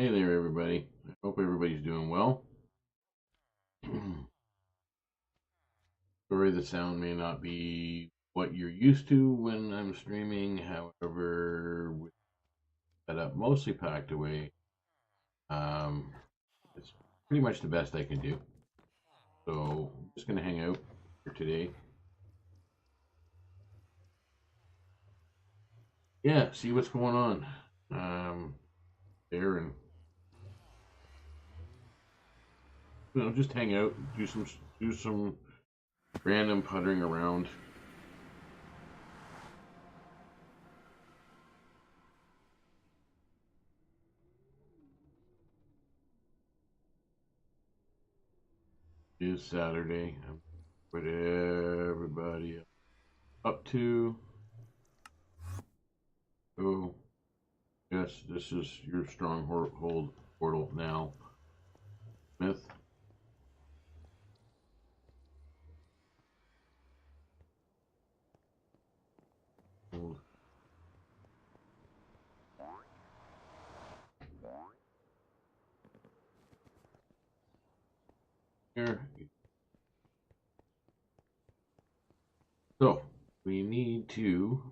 Hey there, everybody. I hope everybody's doing well. Sorry, the sound may not be what you're used to when I'm streaming. However, with that up mostly packed away, um, it's pretty much the best I can do. So I'm just gonna hang out for today. Yeah, see what's going on there, and just hang out, do some random puttering around. It is Saturday. What everybody up to. Oh, yes, this is your stronghold portal now, Smith. Here. So, we need to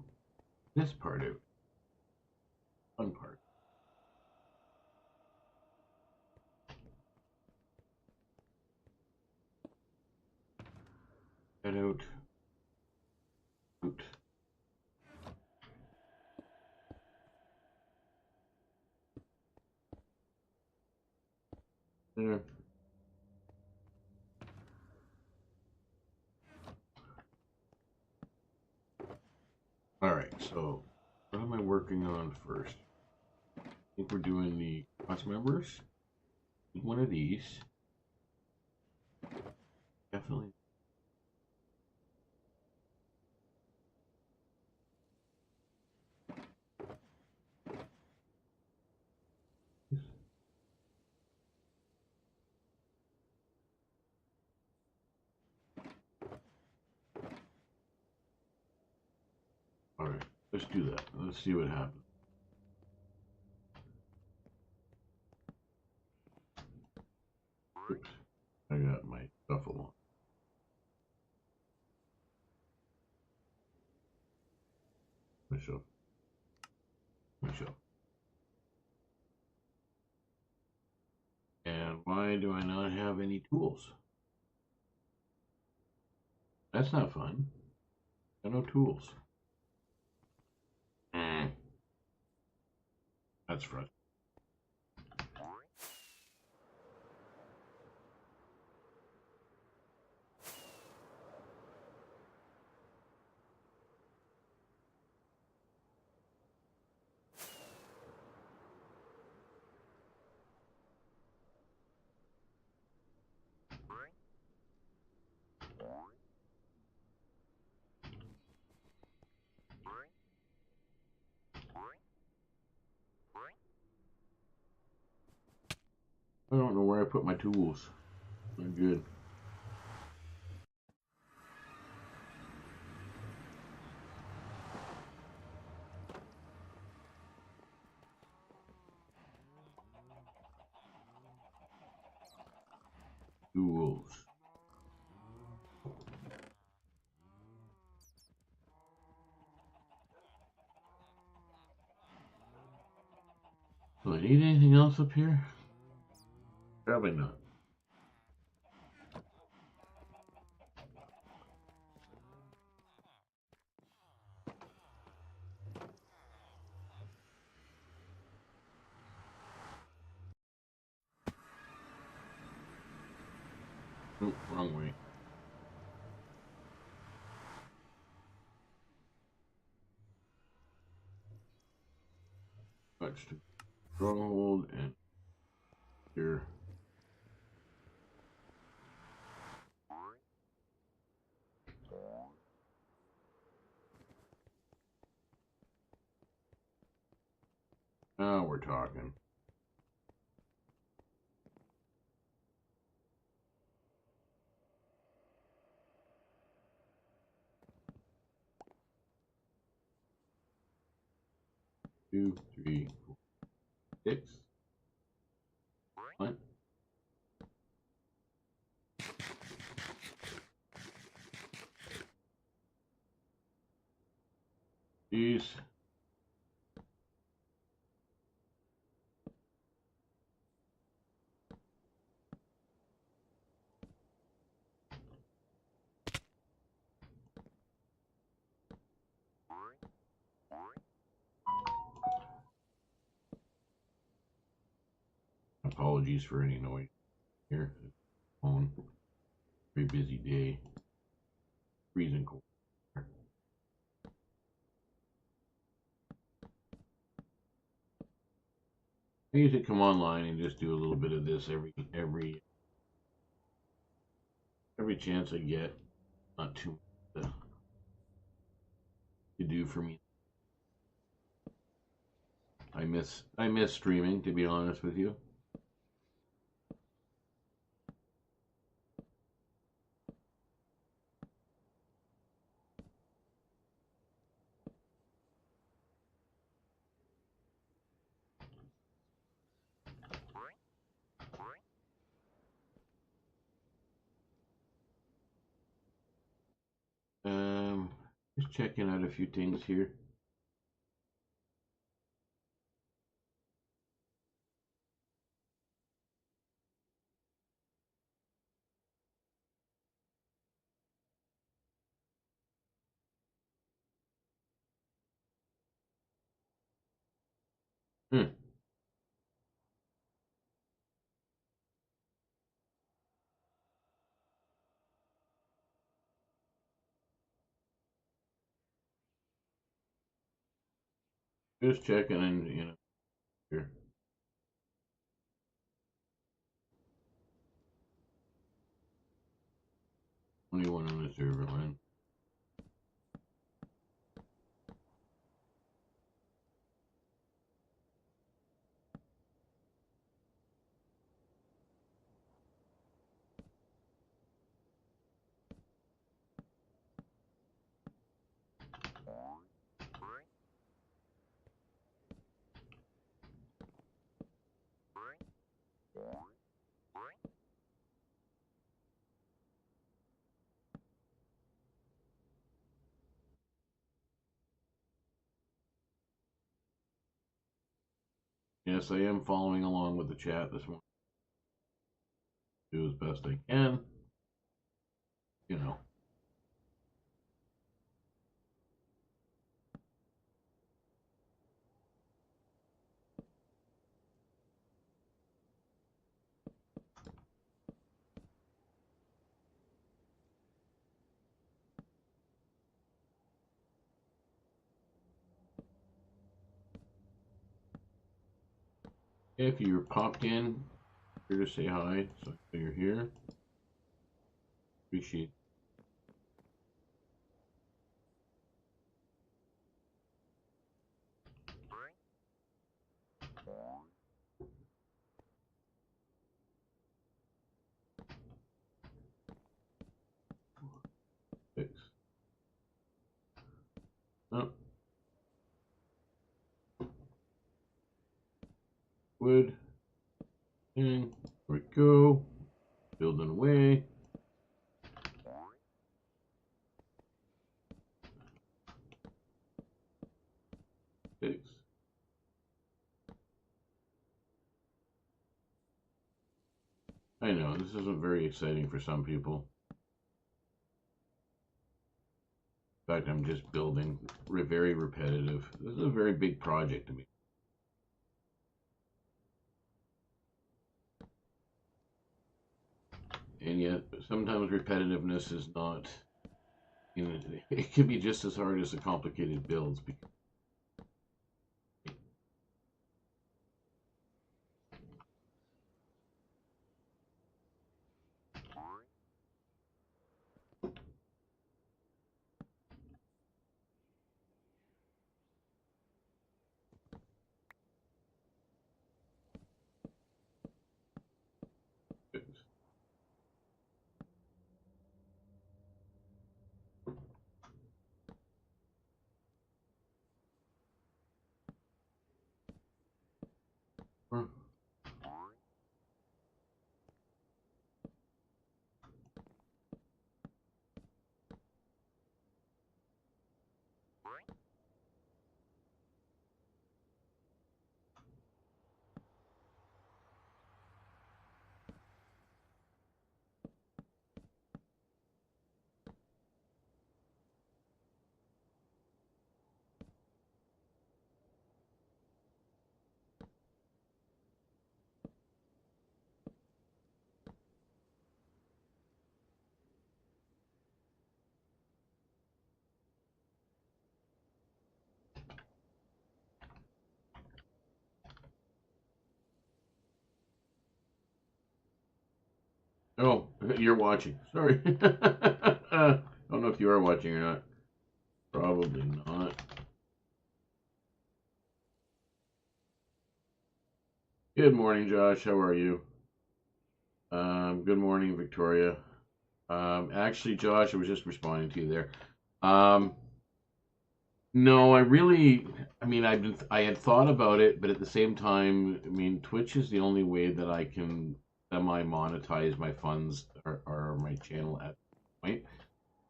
this part out. Fun part. Head out. Out. There. Alright, so what am I working on first? I think we're doing the class members. One of these. Definitely. Alright, let's do that. Let's see what happens. Oops, I got my stuff along. Michelle. And why do I not have any tools? That's not fun. I got no tools. That's frustrating. I don't know where I put my tools. Not good. Tools. Do I need anything else up here? Probably not. Nope, wrong way. Touch to stronghold and here. Now we're talking. Two, three, four, six. Jeez. Apologies for any noise here. On very busy day. Freezing cold. I usually come online and just do a little bit of this every chance I get. Not too much to do for me. I miss streaming, to be honest with you. Just checking out a few things here. Hmm. Just checking and here. 21 on the server line. Yes, I am following along with the chat this morning. Do as best I can. You know. If you're popped in, here to say hi, so you're here. Appreciate it. Fix. Oh. Wood. And there we go. Building away. Fix. I know, this isn't very exciting for some people. In fact, I'm just building. Very repetitive. This is a very big project to me. And yet, sometimes repetitiveness is not, it can be just as hard as the complicated builds. Oh, you're watching. Sorry. I don't know if you are watching or not. Probably not. Good morning, Josh. How are you? Good morning, Victoria. Actually, Josh, I was just responding to you there. Um, no, I mean, I had thought about it, but at the same time, I mean, Twitch is the only way that I can semi monetize my funds or my channel at this point.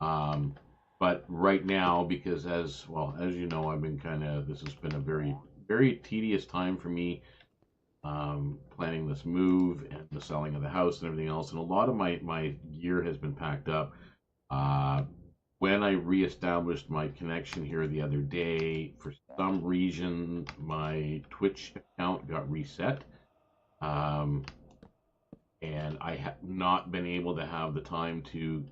Um, but right now, because as well as you know, I've been this has been a very tedious time for me, planning this move and the selling of the house and everything else. And a lot of my gear has been packed up. Uh, when I reestablished my connection here the other day, for some reason, my Twitch account got reset. Um, and I have not been able to have the time to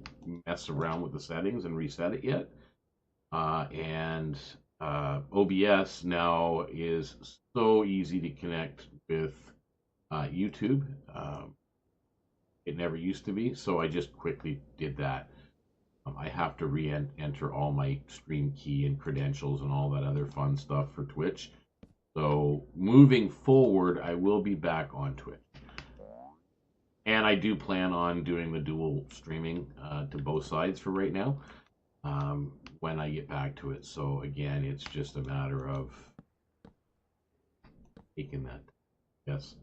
mess around with the settings and reset it yet. And OBS now is so easy to connect with YouTube. It never used to be, so I just quickly did that. I have to re-enter all my stream key and credentials and all that other fun stuff for Twitch. So moving forward, I will be back on Twitch. And I do plan on doing the dual streaming to both sides for right now when I get back to it. So again, it's just a matter of taking that, yes,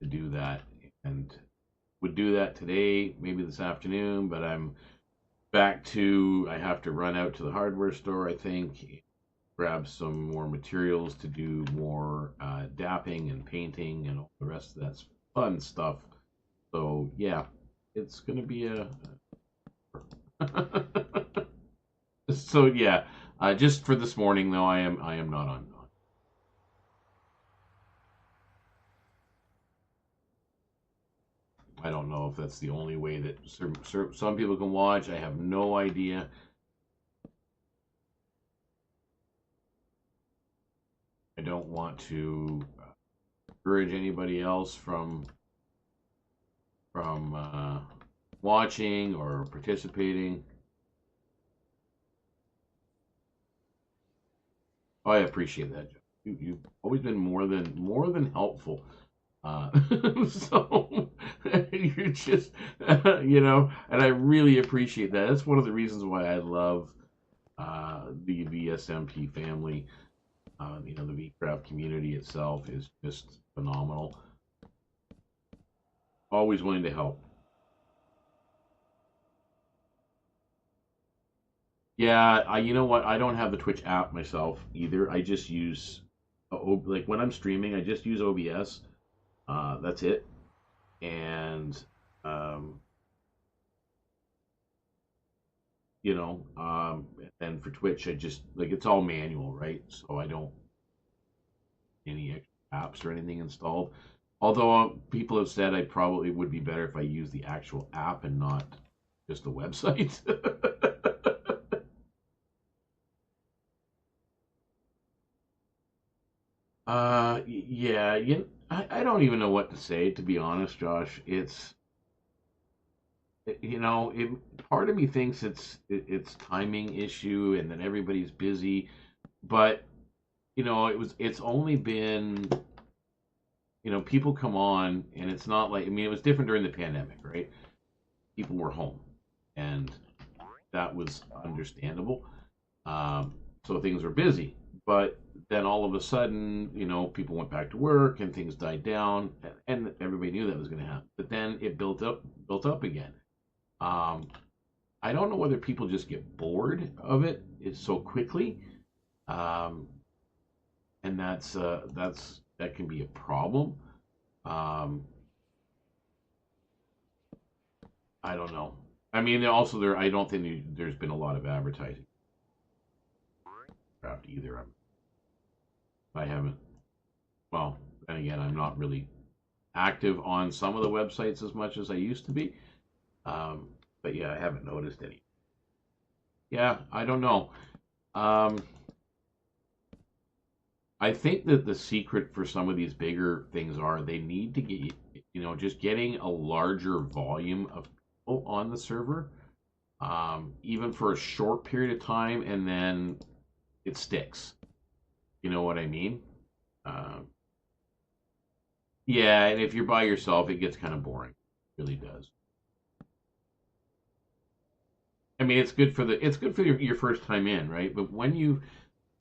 to do that. And would do that today, maybe this afternoon, but I'm back to, I have to run out to the hardware store, I think, grab some more materials to do more dapping and painting and all the rest of that fun stuff. So yeah, it's gonna be a so yeah. Just for this morning though, I am not on. I don't know if that's the only way that some people can watch. I have no idea. I don't want to encourage anybody else from watching or participating. Oh, I appreciate that. You've always been more than helpful. Uh, so you're just, and I really appreciate that. That's one of the reasons why I love the VSMP family. The VCraft community itself is just phenomenal. Always willing to help. Yeah, you know what? I don't have the Twitch app myself either. I just use, like when I'm streaming, I just use OBS. That's it. And um, and for Twitch, I just like it's all manual, right? So I don't any extra apps or anything installed. Although people have said I probably would be better if I use the actual app and not just the website. Yeah, I don't even know what to say, to be honest, Josh. Part of me thinks it's timing issue and that everybody's busy, but it's only been, people come on and it's not like, I mean, it was different during the pandemic, right? People were home and that was understandable. Um, so things were busy, but then all of a sudden, people went back to work and things died down, and everybody knew that was going to happen. But then it built up again. Um, I don't know whether people just get bored of it so quickly, um, and that can be a problem. Um, I don't know. I mean, also I don't think there's been a lot of advertising either. I haven't. Well, then again, I'm not really active on some of the websites as much as I used to be. Um, but yeah, I haven't noticed any. Yeah, I don't know. Um, I think that the secret for some of these bigger things are they need to just getting a larger volume of people on the server, even for a short period of time, and then it sticks. You know what I mean? Uh, yeah, and if you're by yourself, it gets kind of boring. It really does. I mean, it's good for your first time in, right? But when you,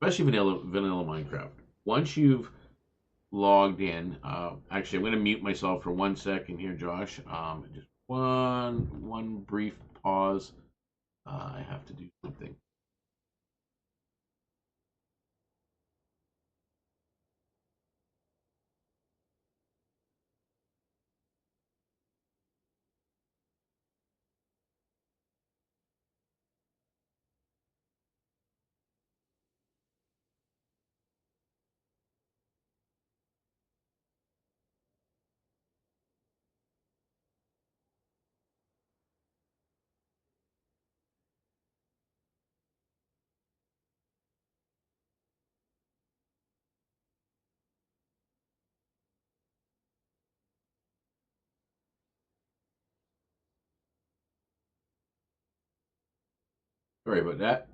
especially vanilla Minecraft, once you've logged in, actually, I'm going to mute myself for 1 second here, Josh. Just one brief pause. I have to do something. Sorry about that.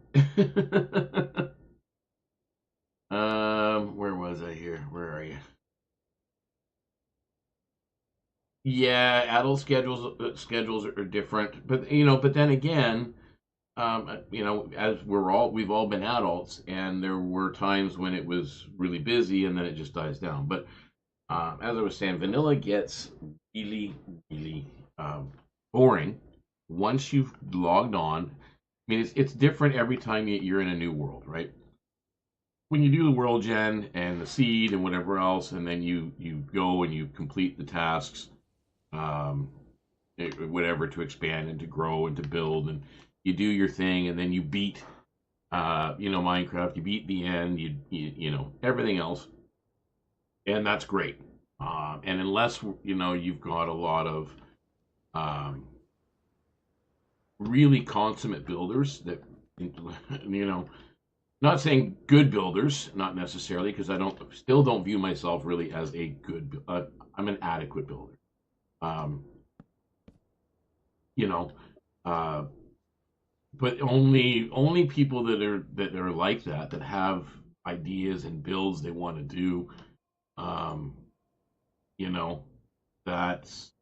Where was I here? Where are you? Yeah, adult schedules are different, but but then again, as we've all been adults, and there were times when it was really busy, and then it just dies down. But as I was saying, vanilla gets really, really boring once you've logged on. I mean, it's different every time you're in a new world, right? When you do the world gen and the seed and whatever else, and then you go and you complete the tasks, um, whatever, to expand and to grow and to build, and you do your thing, and then you beat Minecraft, you beat the end, you everything else, and that's great. And unless you've got a lot of um, really consummate builders that you know not saying good builders, not necessarily, because I don't view myself really as a good. I'm an adequate builder. Um, you know, uh, but only people that are like that have ideas and builds they want to do. Um, you know, that's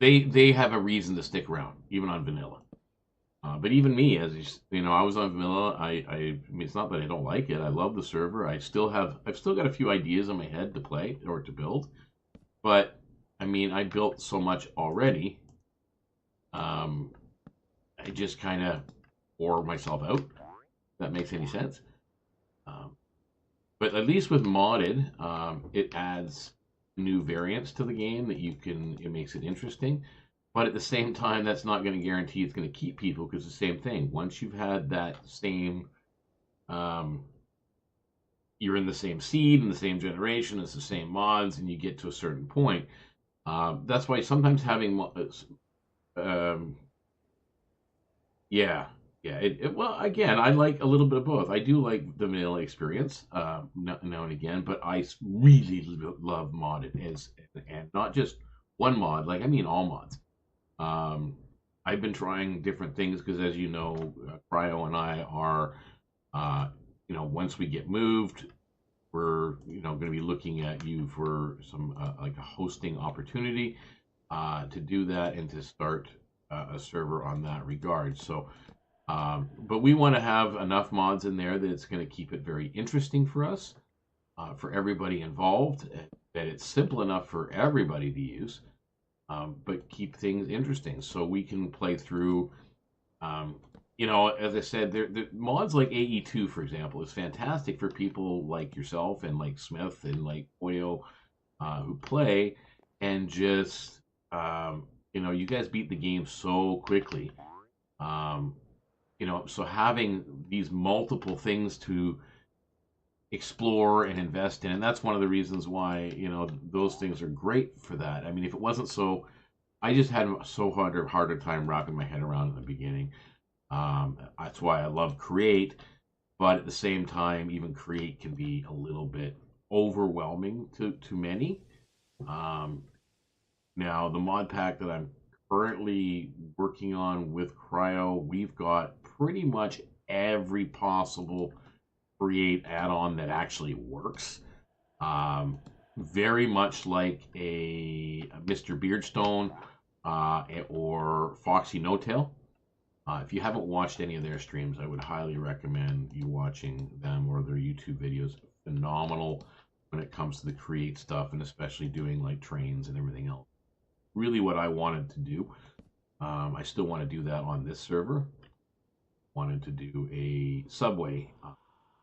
they have a reason to stick around, even on vanilla. But even me, I was on vanilla. I mean, it's not that I don't like it. I love the server. I've still got a few ideas in my head to play or to build. But I mean, I built so much already. Um, I just kind of wore myself out. If that makes any sense. Um, but at least with modded, it adds new variants to the game that it makes it interesting. But at the same time, that's not going to guarantee it's going to keep people, because the same thing. Once you've had that same, um, you're in the same seed, in the same generation, it's the same mods, and you get to a certain point. That's why sometimes having, um, yeah, yeah. Well, again, I like a little bit of both. I do like the vanilla experience, now and again, but I really love modded, and not just one mod. Like, I mean, all mods. Um, I've been trying different things because, as you know, Cryo and I are, once we get moved, we're going to be looking at you for some like a hosting opportunity to do that and to start a server on that regard. So, but we want to have enough mods in there that it's going to keep it very interesting for us, for everybody involved, that it's simple enough for everybody to use, but keep things interesting so we can play through. Um, as I said, the mods like AE2, for example, is fantastic for people like yourself and like Smith and like Oyo, who play and just, you guys beat the game so quickly. Um, so having these multiple things to explore and invest in, and that's one of the reasons why, those things are great for that. I mean, if it wasn't so, I just had so harder time wrapping my head around in the beginning. That's why I love Create, but at the same time, even Create can be a little bit overwhelming to many. Now, the mod pack that I'm currently working on with Cryo, we've got pretty much every possible create add-on that actually works. Very much like a Mr. Beardstone or Foxy No Tail. If you haven't watched any of their streams, I would highly recommend you watching them or their YouTube videos. Phenomenal when it comes to the create stuff, and especially doing like trains and everything else. Really, what I wanted to do. I still want to do that on this server. Wanted to do a subway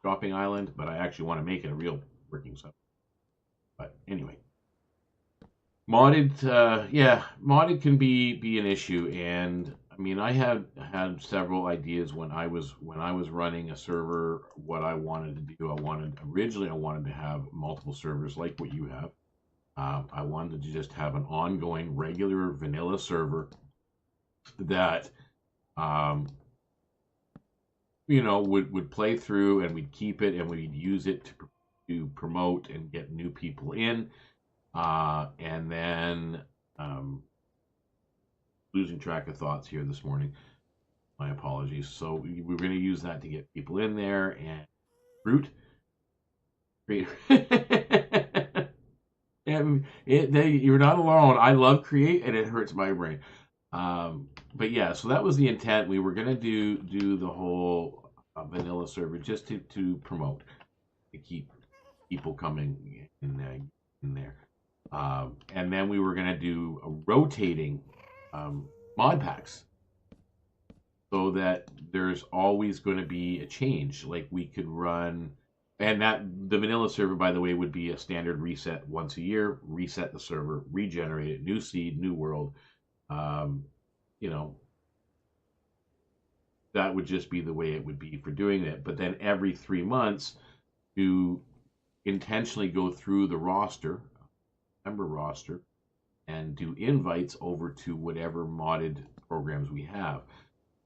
dropping island, but I actually want to make it a real working subway. But anyway, modded, yeah, modded can be an issue, and I mean, I had several ideas when I was running a server. What I wanted to do, originally I wanted to have multiple servers like what you have. I wanted to just have an ongoing regular vanilla server that would play through, and we'd keep it, and we'd use it to promote and get new people in. And then losing track of thoughts here this morning. My apologies. So we're going to use that to get people in there and fruit. And you're not alone. I love create, and it hurts my brain. But yeah, so that was the intent. We were going to do the whole vanilla server just to promote, to keep people coming in there. And then we were going to do a rotating mod packs so that there's always going to be a change. Like we could run, and that the vanilla server, by the way, would be a standard reset once a year, reset the server, regenerate it, new seed, new world. You know, that would just be the way it would be for doing it. But then every 3 months to intentionally go through the roster, member roster, and do invites over to whatever modded programs we have.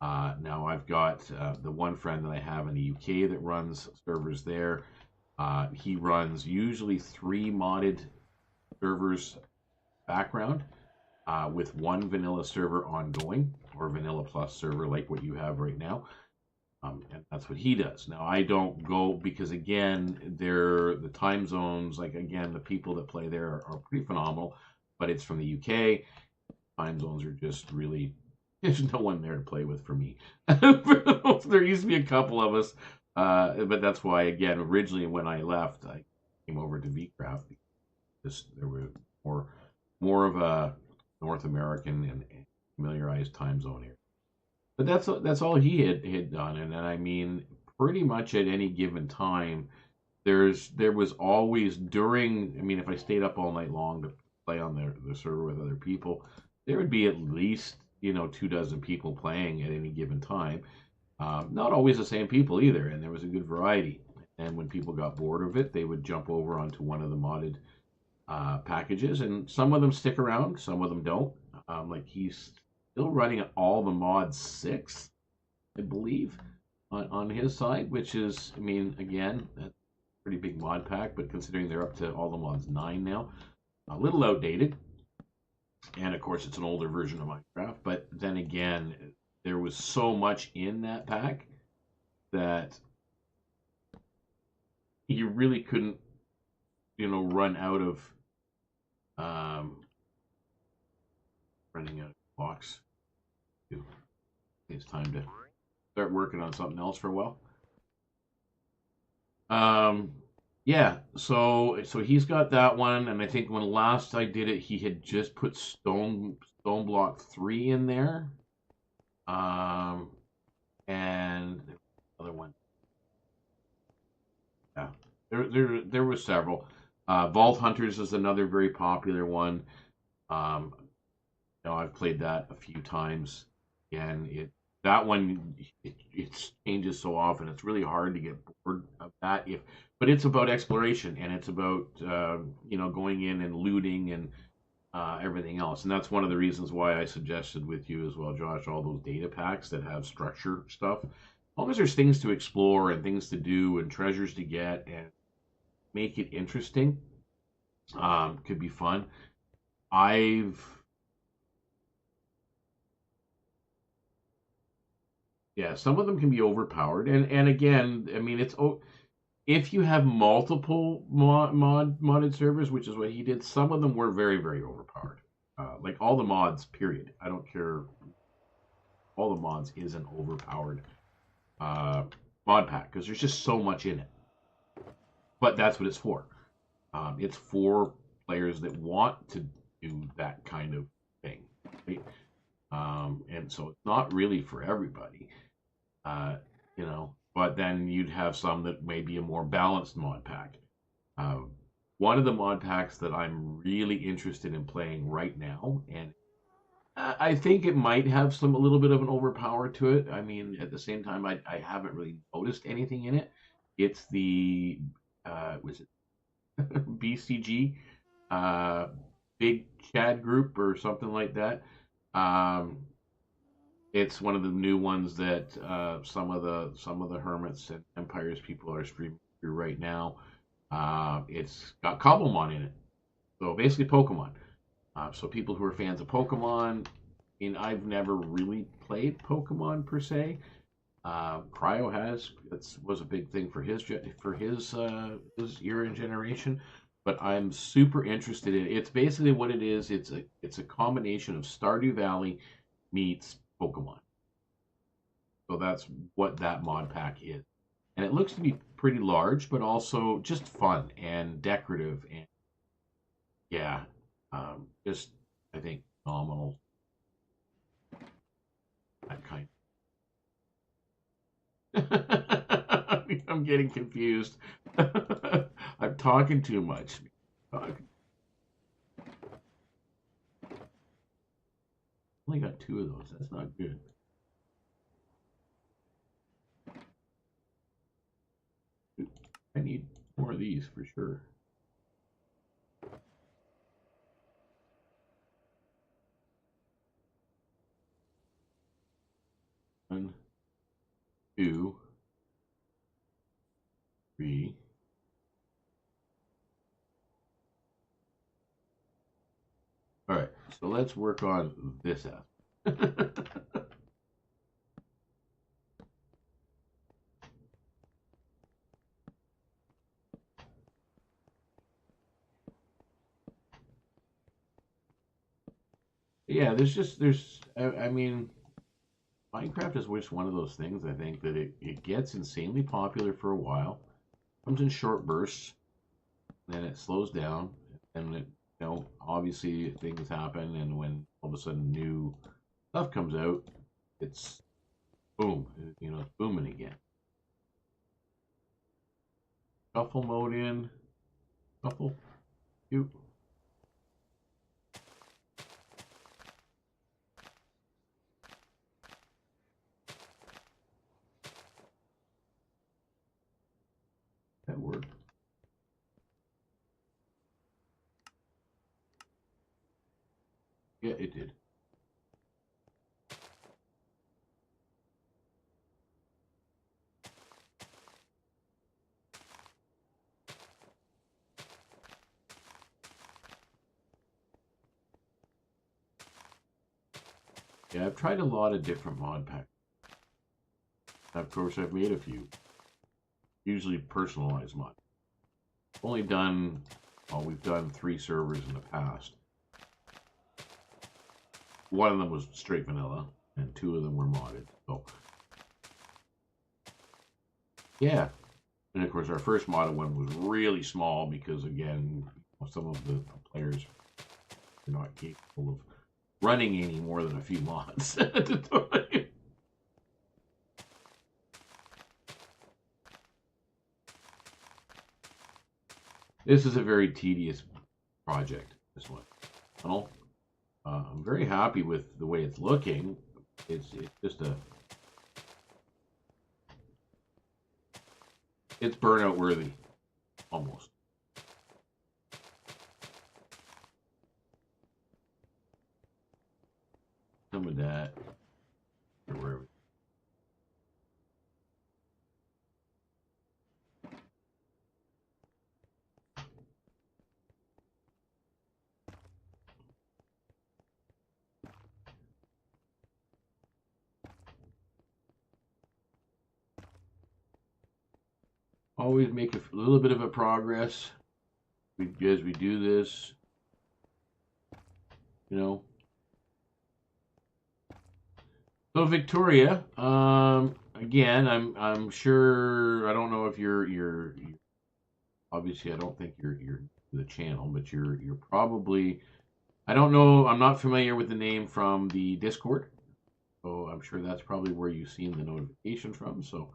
Now I've got the one friend that I have in the UK that runs servers there. He runs usually 3 modded servers background with 1 vanilla server ongoing, or vanilla plus server like what you have right now. And that's what he does. Now I don't go, because again, the time zones, like again, the people that play there are pretty phenomenal, but it's from the UK. Time zones are just really, there's no one there to play with for me. There used to be a couple of us, but that's why, again, originally when I left, I came over to VCraft. There were more of a North American and familiarized time zone here. But that's all he had done, and I mean, pretty much at any given time, there was always during. I mean, if I stayed up all night long to play on the server with other people, there would be at least 24 people playing at any given time. Not always the same people either, and there was a good variety. And when people got bored of it, they would jump over onto one of the modded packages, and some of them stick around, some of them don't. Like he's still running all the mods 6, I believe, on his side, which is, I mean, again, that's a pretty big mod pack, but considering they're up to all the mods 9 now, a little outdated. And of course, it's an older version of Minecraft. But then again, there was so much in that pack that you really couldn't, run out of running out of blocks. It's time to start working on something else for a while. Yeah, so he's got that one, and I think when last I did it, he had just put stone block 3 in there. And another one. Yeah, there were several. Vault Hunters is another very popular one. I've played that a few times, and it changes so often. It's really hard to get bored of that. But it's about exploration, and it's about going in and looting and everything else. And that's one of the reasons why I suggested with you as well, Josh, all those data packs that have structure stuff. As long as there's things to explore and things to do and treasures to get and make it interesting, Could be fun. I've Yeah, some of them can be overpowered, and again, I mean, if you have multiple modded servers, which is what he did, some of them were very overpowered. Like all the mods, period. I don't care. All the mods is an overpowered uh, mod pack because there's just so much in it. But that's what it's for. It's for players that want to do that kind of thing, right? And so it's not really for everybody. uh, But then you'd have some that may be a more balanced mod pack. Uh, One of the mod packs that I'm really interested in playing right now, and I think it might have a little bit of an overpower to it. I mean, at the same time, I haven't really noticed anything in it. It's the was it BCG, uh, Big Chad Group or something like that. Um, it's one of the new ones that some of the hermits and empires people are streaming through right now. It's got Cobblemon in it, so basically Pokemon. So people who are fans of Pokemon, and I've never really played Pokemon per se. Cryo has. It was a big thing for his year and generation. But I'm super interested in it. It's basically what it is. It's a combination of Stardew Valley meets Pokemon. So that's what that mod pack is. And it looks to be pretty large, but also just fun and decorative. And yeah, just, I think, phenomenal. That kind. I'm getting confused. I'm talking too much. Only got two of those. That's not good. I need more of these for sure. One, two, three. All right, so let's work on this app. Yeah, I mean, Minecraft is just one of those things. I think that it gets insanely popular for a while, comes in short bursts, then it slows down, and obviously things happen, and when all of a sudden new stuff comes out, it's boom, it's booming again. Shuffle mode in, shuffle, you. That worked. Yeah, it did. Yeah, I've tried a lot of different mod packs. Of course, I've made a few, usually personalized mod. Only done, well, we've done 3 servers in the past. One of them was straight vanilla, and 2 of them were modded. So, yeah. And of course, our first modded one was really small because, again, some of the players are not capable of running any more than a few mods at the time. This is a very tedious project, this one. I'm very happy with the way it's looking. It's just it's burnout worthy, almost. Some of that. Where always make a little bit of a progress as we do this, you know. So Victoria, again, I'm sure, I don't know if you're obviously I don't think you're the channel, but you're probably, I don't know, I'm not familiar with the name from the Discord, so I'm sure that's probably where you've seen the notification from. So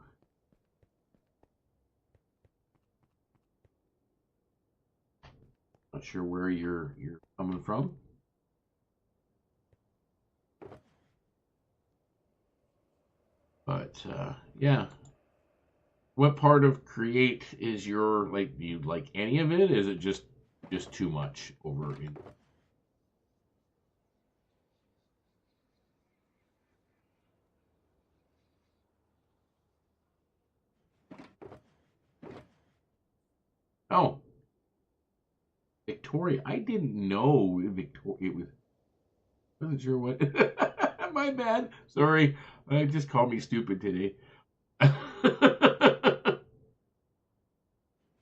not sure where you're coming from, but yeah. What part of Create is your, like? Do you like any of it? Is it just too much over in? Oh, Victoria, I didn't know Victoria. It was, wasn't sure what. My bad. Sorry, just called me stupid today.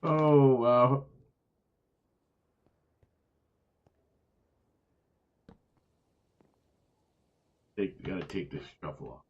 Oh wow. Gotta take this shuffle off.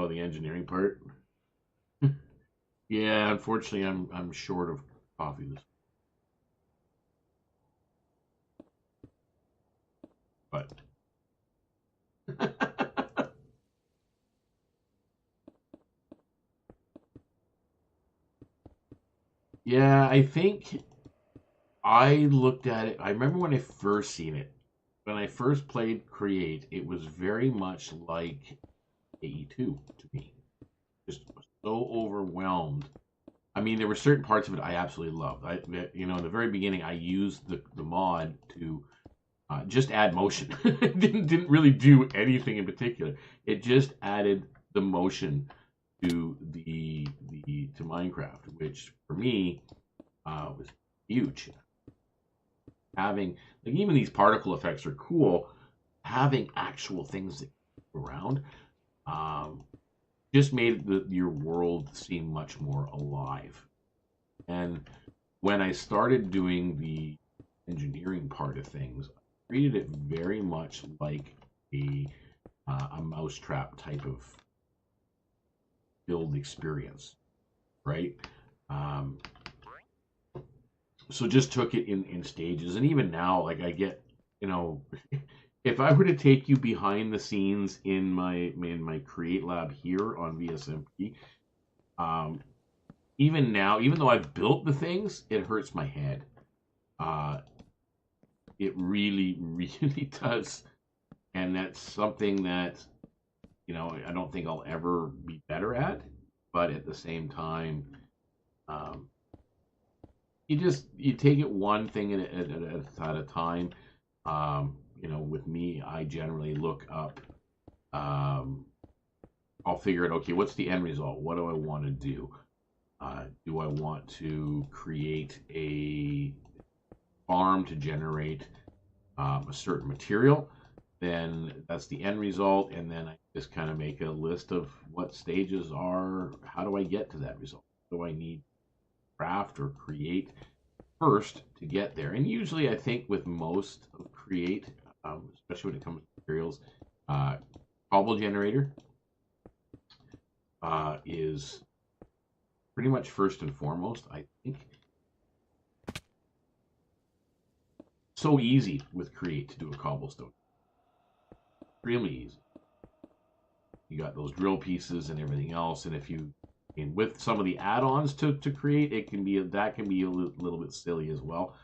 The engineering part. Yeah, unfortunately, I'm short of coffee this, but yeah, I think I looked at it. I remember when I first seen it. When I first played Create, it was very much like AE2 to me. Just so overwhelmed. I mean, there were certain parts of it I absolutely loved. In the very beginning, I used the mod to just add motion. It didn't really do anything in particular. It just added the motion to to Minecraft, which for me was huge. Having, like, even these particle effects are cool. Having actual things that go around um, just made your world seem much more alive. And when I started doing the engineering part of things, I treated it very much like a mousetrap type of build experience, right? Um, so just took it in stages, and even now, like, I get, you know, if I were to take you behind the scenes in my Create lab here on VSMP, um, even now, even though I've built the things, it hurts my head. Uh, it really, really does, and that's something that, I don't think I'll ever be better at. But at the same time, um, you take it one thing at a time. With me, I generally look up. Um, I'll figure out, okay, what's the end result? What do I want to do? Do I want to create a farm to generate a certain material? Then that's the end result, and then I just kind of make a list of what stages are. How do I get to that result? Do I need craft or create first to get there? And usually, I think with most of create, especially when it comes to materials, uh, cobble generator is pretty much first and foremost. I think so easy with create to do a cobblestone, extremely easy. You got those drill pieces and everything else, and if you, and with some of the add-ons to create, it can be a little bit silly as well,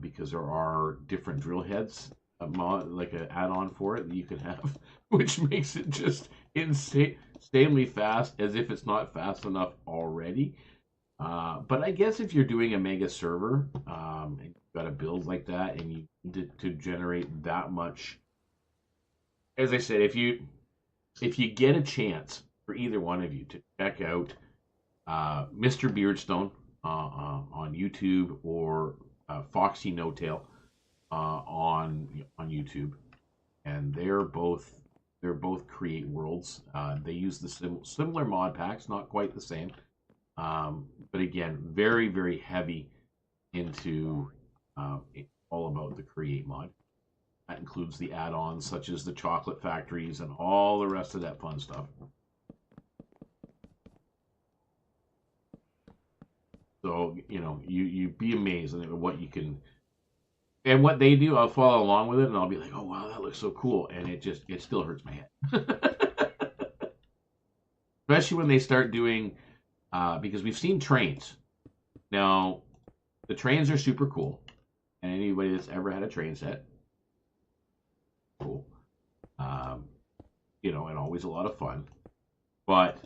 because there are different drill heads, like an add-on for it that you can have, which makes it just insanely fast, as if it's not fast enough already. But I guess if you're doing a mega server, and you've got to build like that, and you need to generate that much. As I said, if you get a chance for either one of you to check out Mr. Beardstone on YouTube or Foxy No Tail on YouTube, and they're both create worlds. They use the similar mod packs, not quite the same, but again, very very heavy into all about the create mod. That includes the add-ons such as the chocolate factories and all the rest of that fun stuff. So, you'd be amazed at what you can, and what they do. I'll follow along with it, and I'll be like, "Oh wow, that looks so cool," and it still hurts my head, especially when they start doing, because we've seen trains. Now, the trains are super cool, and anybody that's ever had a train set, cool, and always a lot of fun, but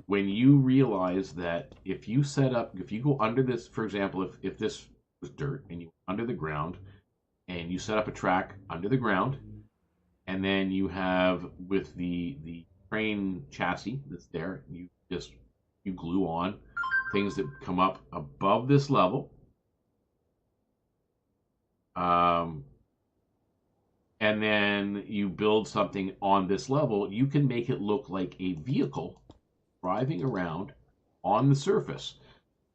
when you realize that if you go under this, for example, if this was dirt and you under the ground and you set up a track under the ground, and then you have with the train chassis that's there, you glue on things that come up above this level, and then you build something on this level, you can make it look like a vehicle driving around on the surface.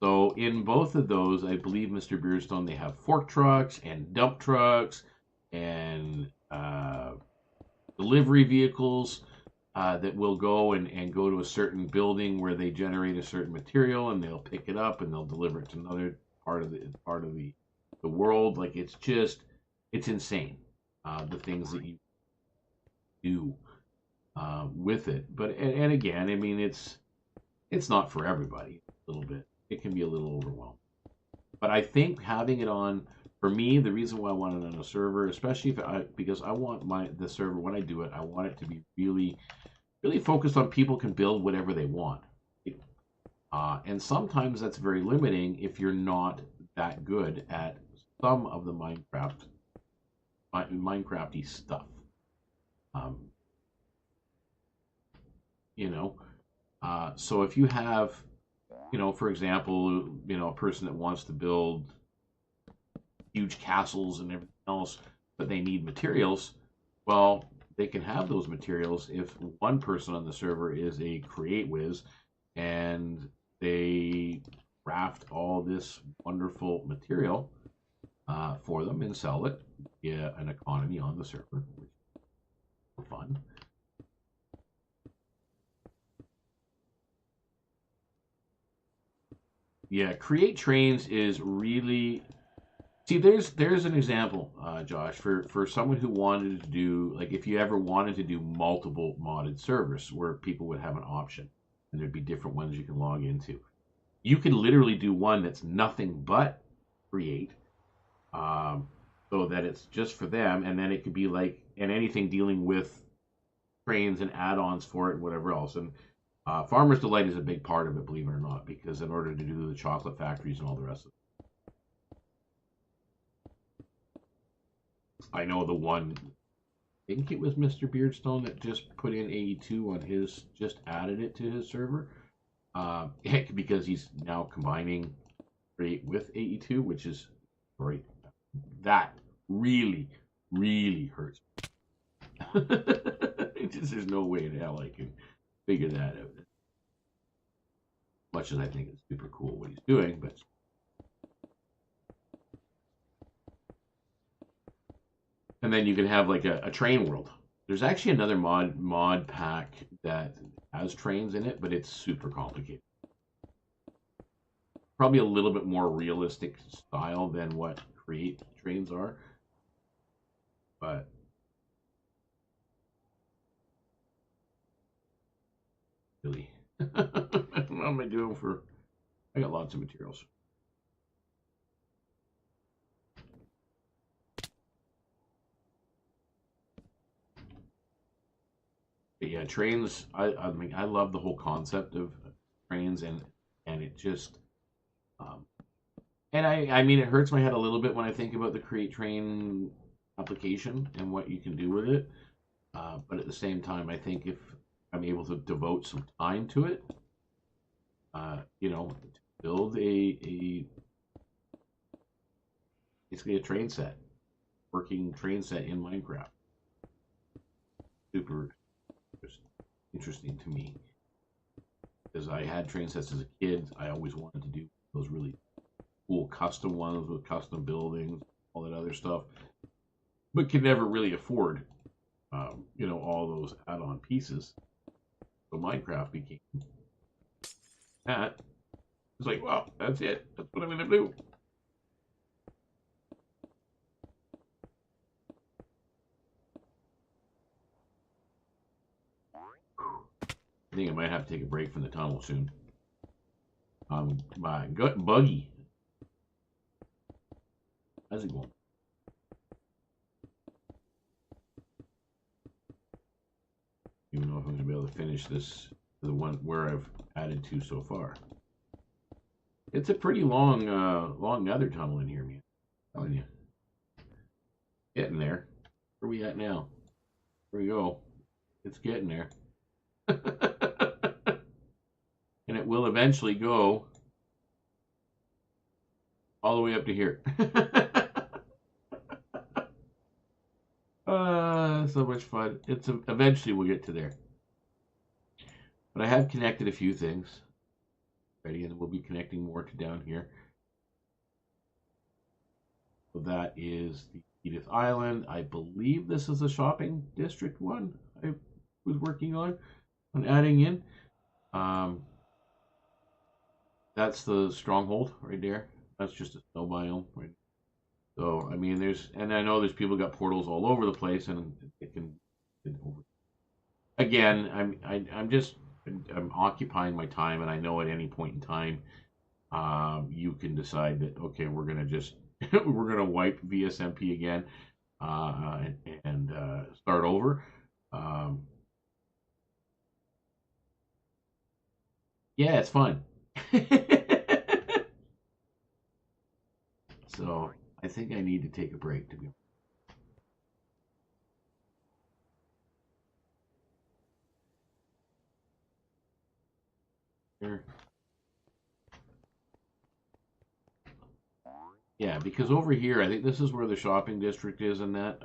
So in both of those, I believe, Mr. Beardstone, they have fork trucks and dump trucks and delivery vehicles that will go and go to a certain building where they generate a certain material, and they'll pick it up and they'll deliver it to another part of the world. Like, it's insane, the things that you do with it. But and again, I mean, it's not for everybody. A little bit, it can be a little overwhelming. But I think having it on, for me, the reason why I want it on a server, especially because I want the server, when I do it, I want it to be really really focused on people can build whatever they want. And sometimes that's very limiting if you're not that good at some of the Minecrafty stuff. So if you have, for example, a person that wants to build huge castles and everything else, but they need materials, well, they can have those materials if one person on the server is a create whiz and they craft all this wonderful material for them and sell it via an economy on the server, which is fun. Yeah, create trains is really, see. There's an example, Josh, for someone who wanted to do, like, if you ever wanted to do multiple modded servers where people would have an option, and there'd be different ones you can log into. You could literally do one that's nothing but create, so that it's just for them, and then it could be like, and anything dealing with trains and add-ons for it and whatever else. And Farmer's Delight is a big part of it, believe it or not, because in order to do the chocolate factories and all the rest of it. I know the one, I think it was Mr. Beardstone that just put in AE2 on his, just added it to his server. Because he's now combining Create with AE2, which is great. That really, really hurts. There's no way in hell I can figure that out. Much as I think it's super cool what he's doing, but and then you can have like a train world. There's actually another mod pack that has trains in it, but it's super complicated. Probably a little bit more realistic style than what Create trains are, but really, what am I doing for? I got lots of materials. But yeah, trains. I mean, I love the whole concept of trains, and it just And I mean, it hurts my head a little bit when I think about the Create Train application and what you can do with it. But at the same time, I think if I'm able to devote some time to it, you know, to build a basically a train set, working train set in Minecraft, super interesting to me because I had train sets as a kid. I always wanted to do those really cool custom ones with custom buildings, all that other stuff, but could never really afford, you know, all those add-on pieces. So Minecraft became that. It's like, well, that's it. That's what I'm gonna do. I think I might have to take a break from the tunnel soon. My gut buggy. How's it going? Even know if I'm gonna be able to finish this, the one where I've added to so far. It's a pretty long, long nether tunnel in here, man. I'm telling you, getting there. Where are we at now? Here we go. It's getting there, and it will eventually go all the way up to here. So much fun. It's eventually we'll get to there. But I have connected a few things already, and we'll be connecting more to down here. So that is the Edith Island. I believe this is the shopping district one I was working on adding in. That's the stronghold right there. That's just a snow biome, right? So I mean, and I know there's people got portals all over the place, and it can. Again, I'm occupying my time, and I know at any point in time, you can decide that okay, we're gonna just we're gonna wipe VSMP again, and start over. Yeah, it's fun. So I think I need to take a break to be. Here. Yeah, because over here, I think this is where the shopping district is, and that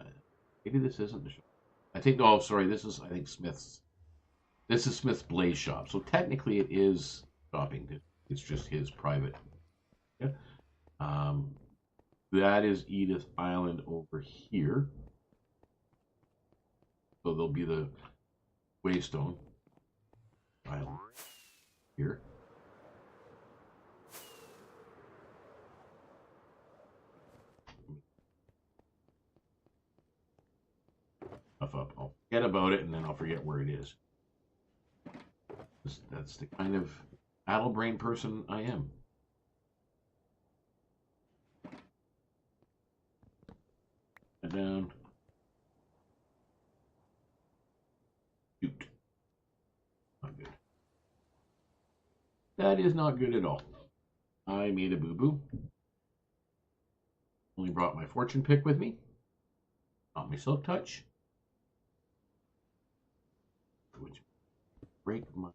maybe this isn't the shop. I think. Oh, sorry, this is I think Smith's. This is Smith's Blaze shop. So technically, it is shopping. It's just his private. Yeah. Um, that is Edith Island over here. So there'll be the Waystone Island here. Up. I'll forget about it, and then I'll forget where it is. That's the kind of addle brain person I am. Down. Shoot. Not good. That is not good at all. I made a boo-boo. Only brought my fortune pick with me. Not my silk touch. Which break my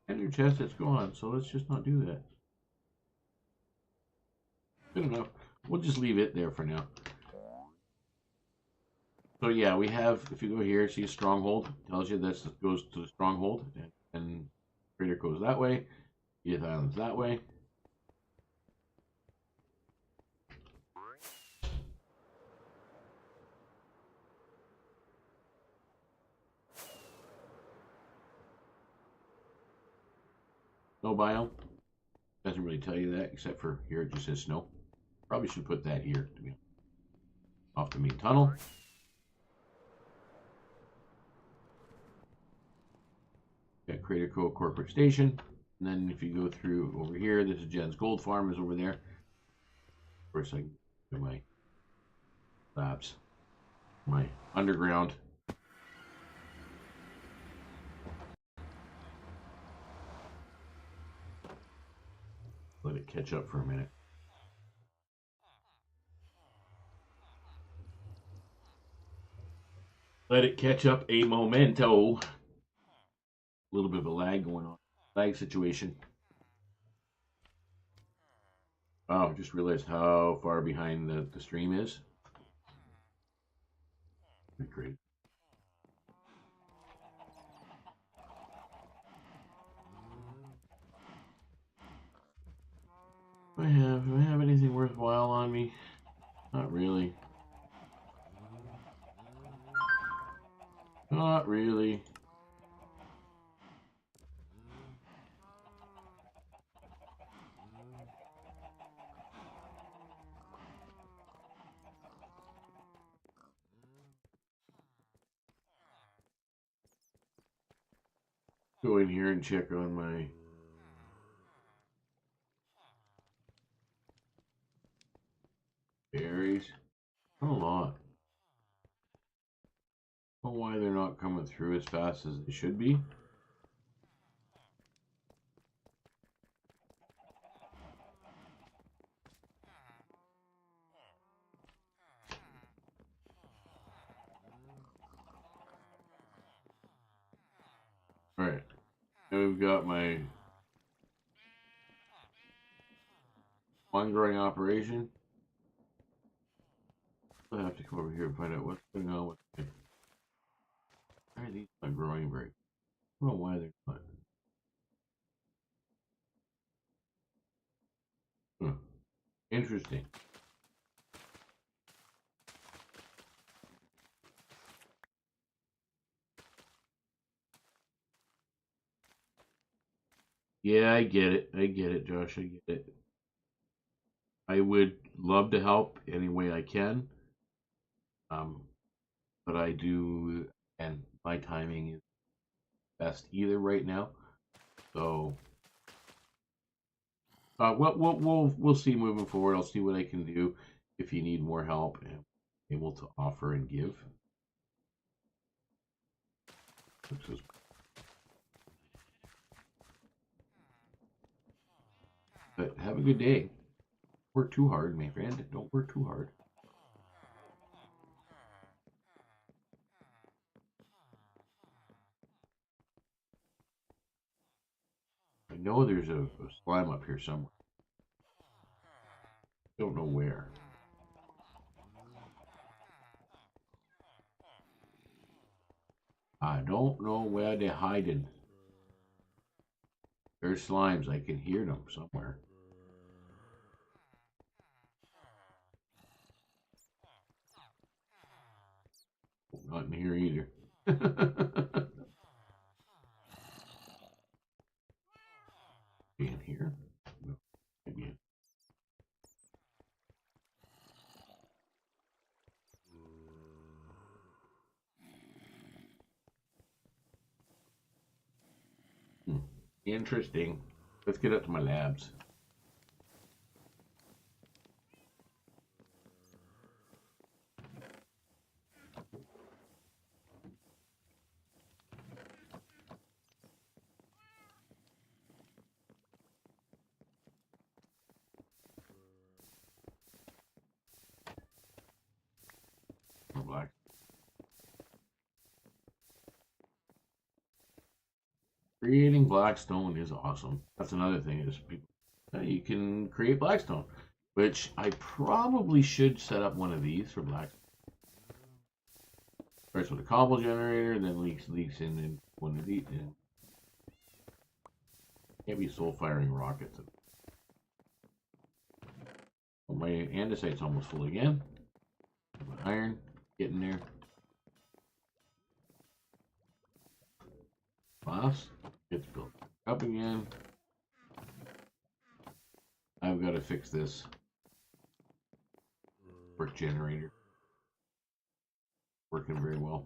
ender chest. It's gone, so let's just not do that. Good enough. We'll just leave it there for now. So yeah, we have, if you go here, see stronghold, tells you this goes to the stronghold, and Crater goes that way, Edith Island's that way. Snow biome. Doesn't really tell you that, except for here it just says snow. Probably should put that here to be off the main tunnel. Got Crater Cove Corporate Station. And then if you go through over here, this is Jen's Gold Farm is over there. Of course, I can do my labs, my underground. Let it catch up for a minute. Let it catch up a momento. A little bit of a lag going on. Lag situation. Oh, just realized how far behind the stream is. Great. Do I have anything worthwhile on me? Not really. Not really. Go in here and check on my berries. Not a lot. I don't know why they're not coming through as fast as they should be. Alright. Now we've got my one growing operation. I have to come over here and find out what's going on with it. Why are these not growing very? I don't know why they're not. Huh. Interesting. Yeah, I get it. I get it, Josh. I get it. I would love to help any way I can. But I do, and my timing is best either right now. So, we'll see moving forward. I'll see what I can do if you need more help and able to offer and give. But have a good day. Work too hard, my friend. Don't work too hard. I know there's a slime up here somewhere. Don't know where. I don't know where they're hiding. There's slimes. I can hear them somewhere. Not in here either. In here? No, maybe in. Interesting. Let's get up to my labs. Black. Creating blackstone is awesome. That's another thing is people, you can create blackstone, which I probably should set up one of these for black. Starts with a cobble generator, then leaks in one of these. Can't be soul firing rockets. Oh, my andesite's almost full again. Iron, getting there. Glass gets built up again. I've got to fix this work generator. Working very well.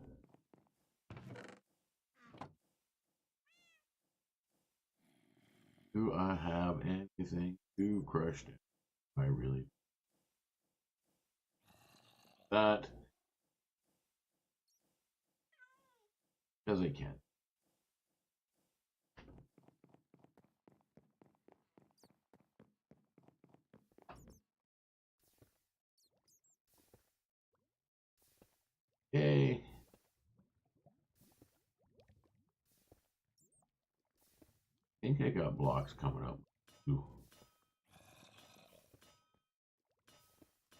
Do I have anything to crush it? I really that because I can. Okay. I think I got blocks coming up. Ooh.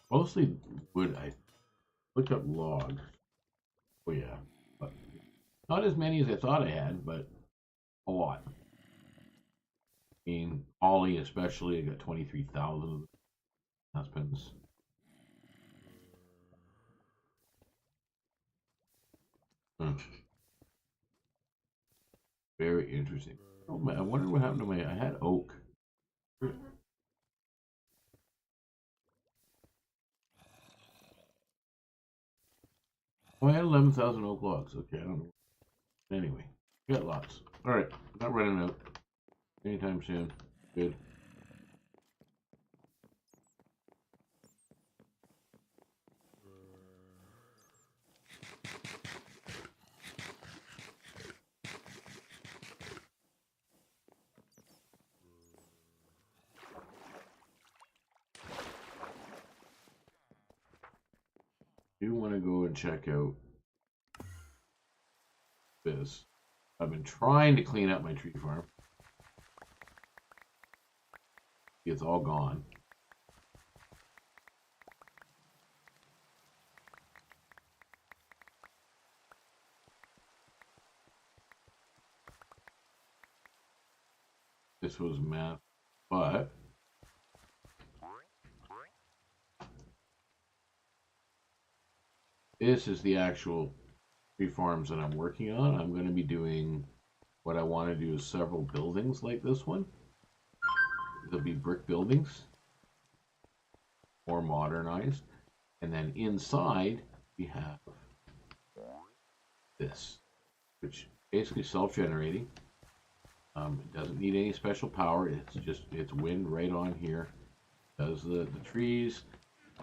Mostly wood. I looked up logs. Oh yeah, but not as many as I thought I had, but a lot. I mean, Ollie especially, I got 23,000 aspens. Hmm. Very interesting. Oh man, I wonder what happened to my. I had oak. Oh, I had 11,000 oak logs. Okay, I don't know. Anyway, got lots. All right, not running out anytime soon. Good. Do want to go and check out this. I've been trying to clean up my tree farm. It's all gone. This was math, but this is the actual tree farms that I'm working on. I'm going to be doing what I want to do is several buildings like this one. There'll be brick buildings, more modernized, and then inside we have this, which basically self-generating. It doesn't need any special power. It's wind right on here. Does the trees.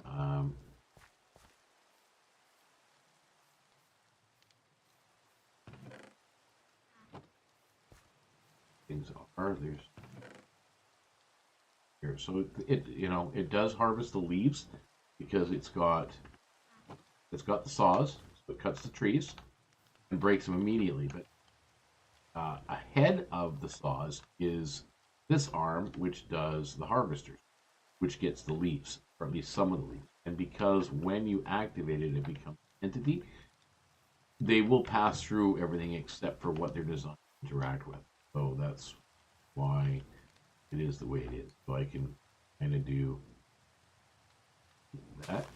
Um, things are there's here, so it does harvest the leaves because it's got the saws, so it cuts the trees and breaks them immediately. But ahead of the saws is this arm, which does the harvesters, which gets the leaves, or at least some of the leaves. And because when you activate it, it becomes an entity, they will pass through everything except for what they're designed to interact with. So that's why it is the way it is. So I can kind of do that.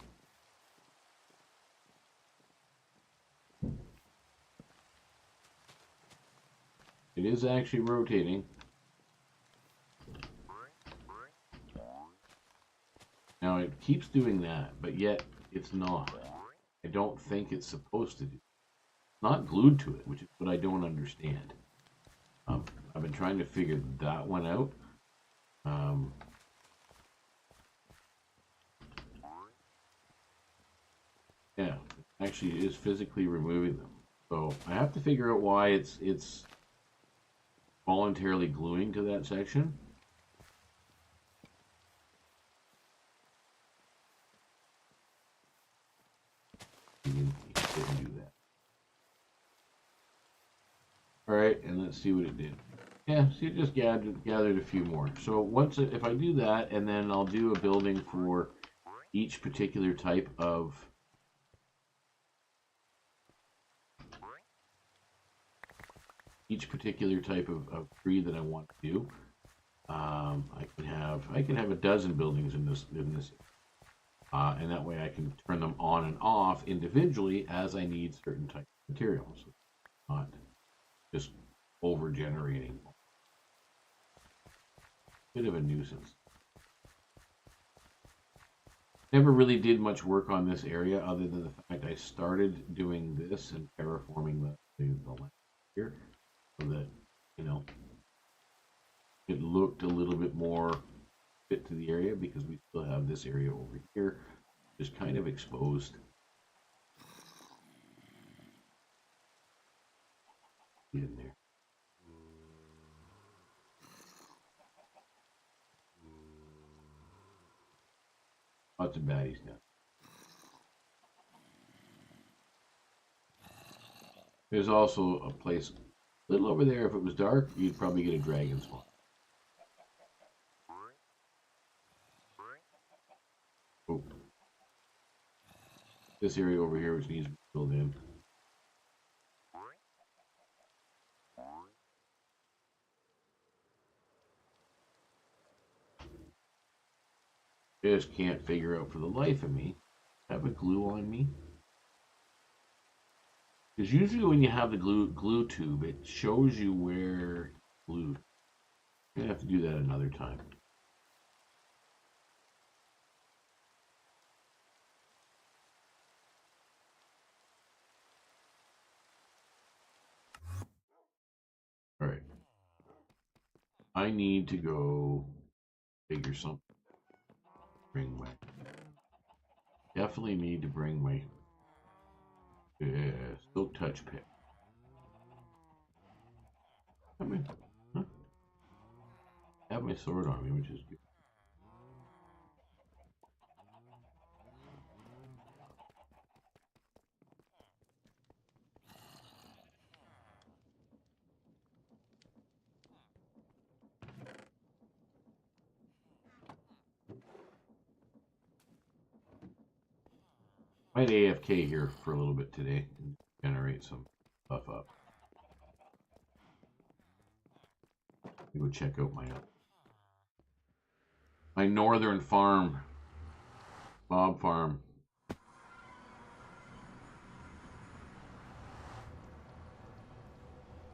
It is actually rotating. Now it keeps doing that, but yet it's not. I don't think it's supposed to do. It's not glued to it, which is what I don't understand. I've been trying to figure that one out. Yeah, actually, it is physically removing them. So I have to figure out why it's voluntarily gluing to that section. You didn't do that. All right, and let's see what it did. Yeah, see, it just gathered a few more. So if I do that, and then I'll do a building for each particular type of tree that I want to do. I can have a dozen buildings in this, and that way I can turn them on and off individually as I need certain type of materials, not just over generating. Bit of a nuisance. Never really did much work on this area other than the fact I started doing this and terraforming the land here, so that it looked a little bit more fit to the area, because we still have this area over here just kind of exposed. In there. Lots of baddies now. There's also a place a little over there. If it was dark, you'd probably get a dragon spawn. Oh. This area over here, which needs to be filled in. Just can't figure out for the life of me. Have a glue on me. Because usually when you have the glue tube, it shows you where glue. You're gonna have to do that another time. All right. I need to go figure something. Bring my. Definitely need to bring my silk touch pick. Have my, huh? Have my sword on me, which is good. Might AFK here for a little bit today and generate some stuff up. Go check out my northern farm, mob farm.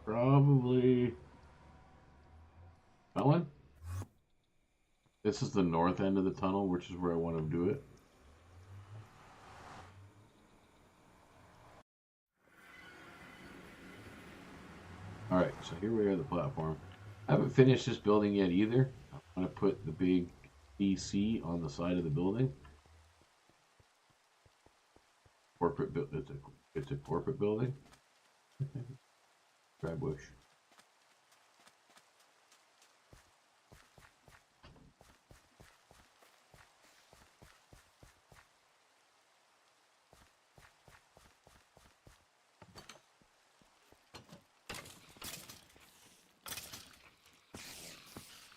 Probably Ellen. This is the north end of the tunnel, which is where I want to do it. All right, so here we are at the platform. I haven't finished this building yet either. I want to put the big DC on the side of the building. Corporate it's a corporate building. Dry bush.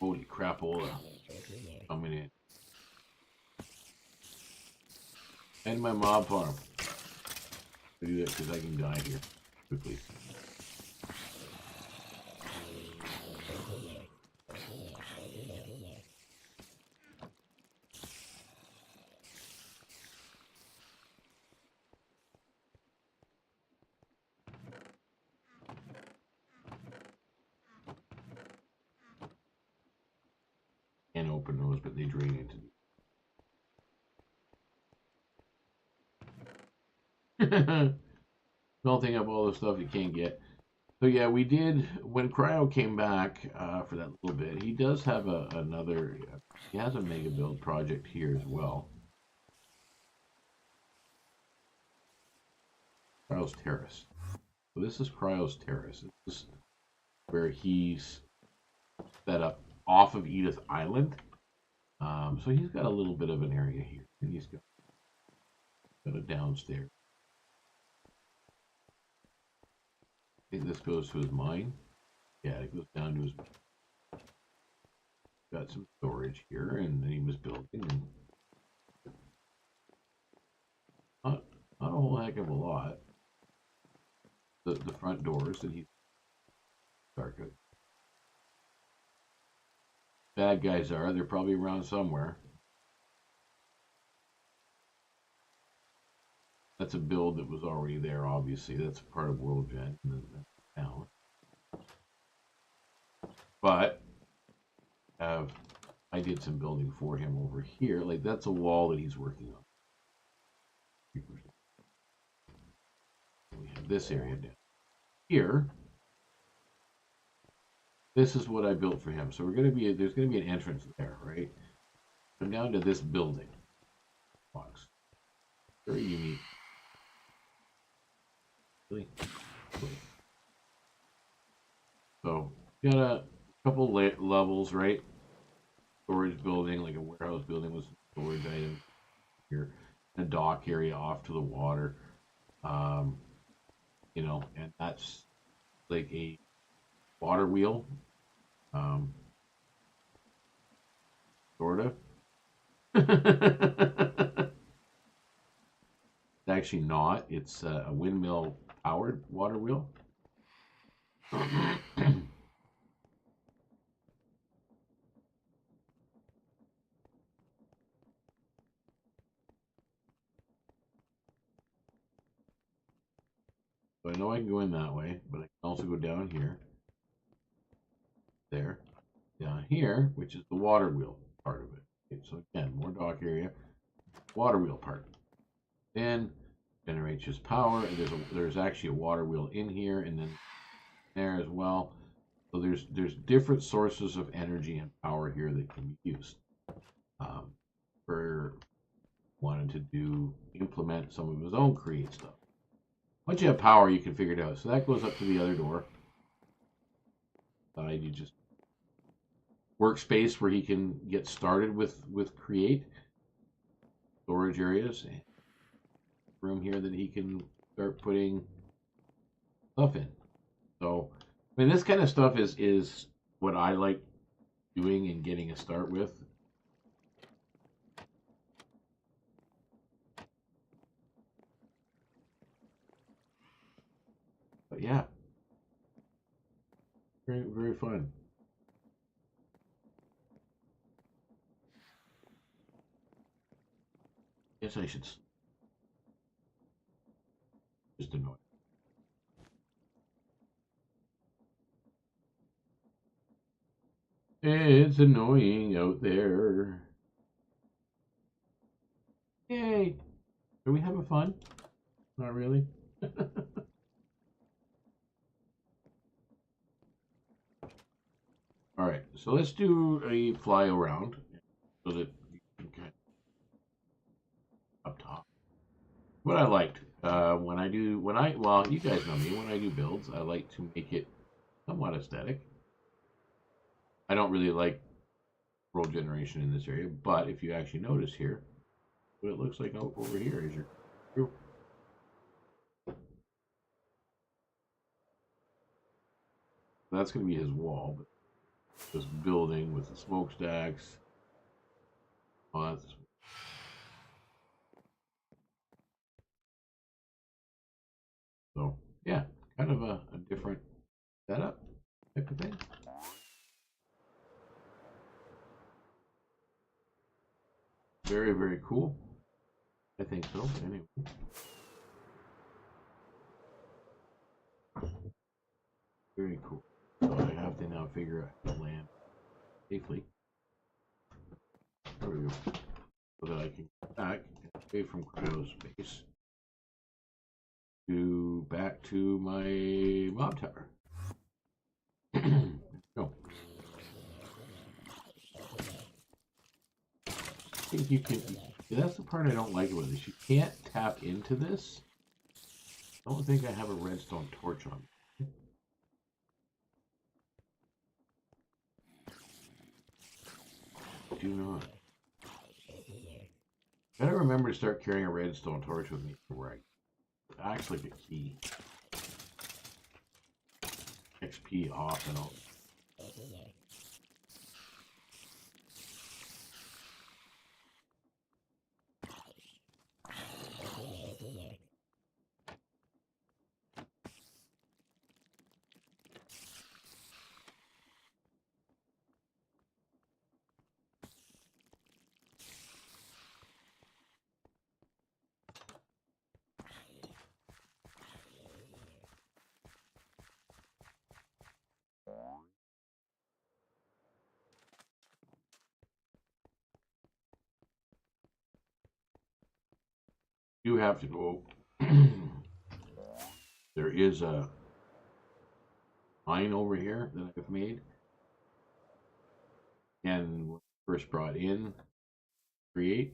Holy crapola. Coming in. And my mob farm. I do that because I can die here quickly. Can't open those, but they drain into melting up all the stuff you can't get. So yeah, we did when Cryo came back for that little bit. He does have another. He has a mega build project here as well. Cryo's Terrace. So this is Cryo's Terrace. This is where he's set up off of Edith Island. So he's got a little bit of an area here, and he's got a downstairs. I think this goes to his mine. Yeah, it goes down to his mine. Got some storage here, and then he was building. And not a whole heck of a lot. The front doors that he's dark. Bad guys are. They're probably around somewhere. That's a build that was already there, obviously. That's part of World Gen now. But I did some building for him over here. Like, that's a wall that he's working on. We have this area down here. This is what I built for him. So there's gonna be an entrance there, right? Come down to this building box. Very unique. Really? So got a couple levels, right? Storage building, like a warehouse building with storage items here. A dock area off to the water. you know, and that's like a water wheel, sort of. It's actually not. It's a windmill powered water wheel. So I know I can go in that way, but I can also go down here, there, down here, which is the water wheel part of it. Okay, so again, more dock area, water wheel part. Then generates just power. There's actually a water wheel in here, and then there as well. So there's different sources of energy and power here that can be used. For wanting to implement some of his own create stuff. Once you have power, you can figure it out. So that goes up to the other door. You just workspace where he can get started with create storage areas, and room here that he can start putting stuff in. So, I mean, this kind of stuff is what I like doing and getting a start with. But yeah, very, very fun. Guess I should just annoy. It's annoying out there. Yay! Are we having fun? Not really. All right, so let's do a fly around so that you can kind of up top. What I liked well, you guys know me. When I do builds, I like to make it somewhat aesthetic. I don't really like world generation in this area, but if you actually notice here, what it looks like over here is your group. That's going to be his wall, but this building with the smokestacks. Oh, so yeah, kind of a different setup type of thing. Very, very cool. I think so. Anyway. Very cool. So I have to now figure out how to land safely. There we go. So that I can get back away from cryospace to back to my mob tower. Go. I think you can. That's the part I don't like about this. You can't tap into this. I don't think I have a redstone torch on me. I do not. Gotta remember to start carrying a redstone torch with me where I actually get key. XP off and all. You have to go. There is a line over here that I've made. And when I first brought in create,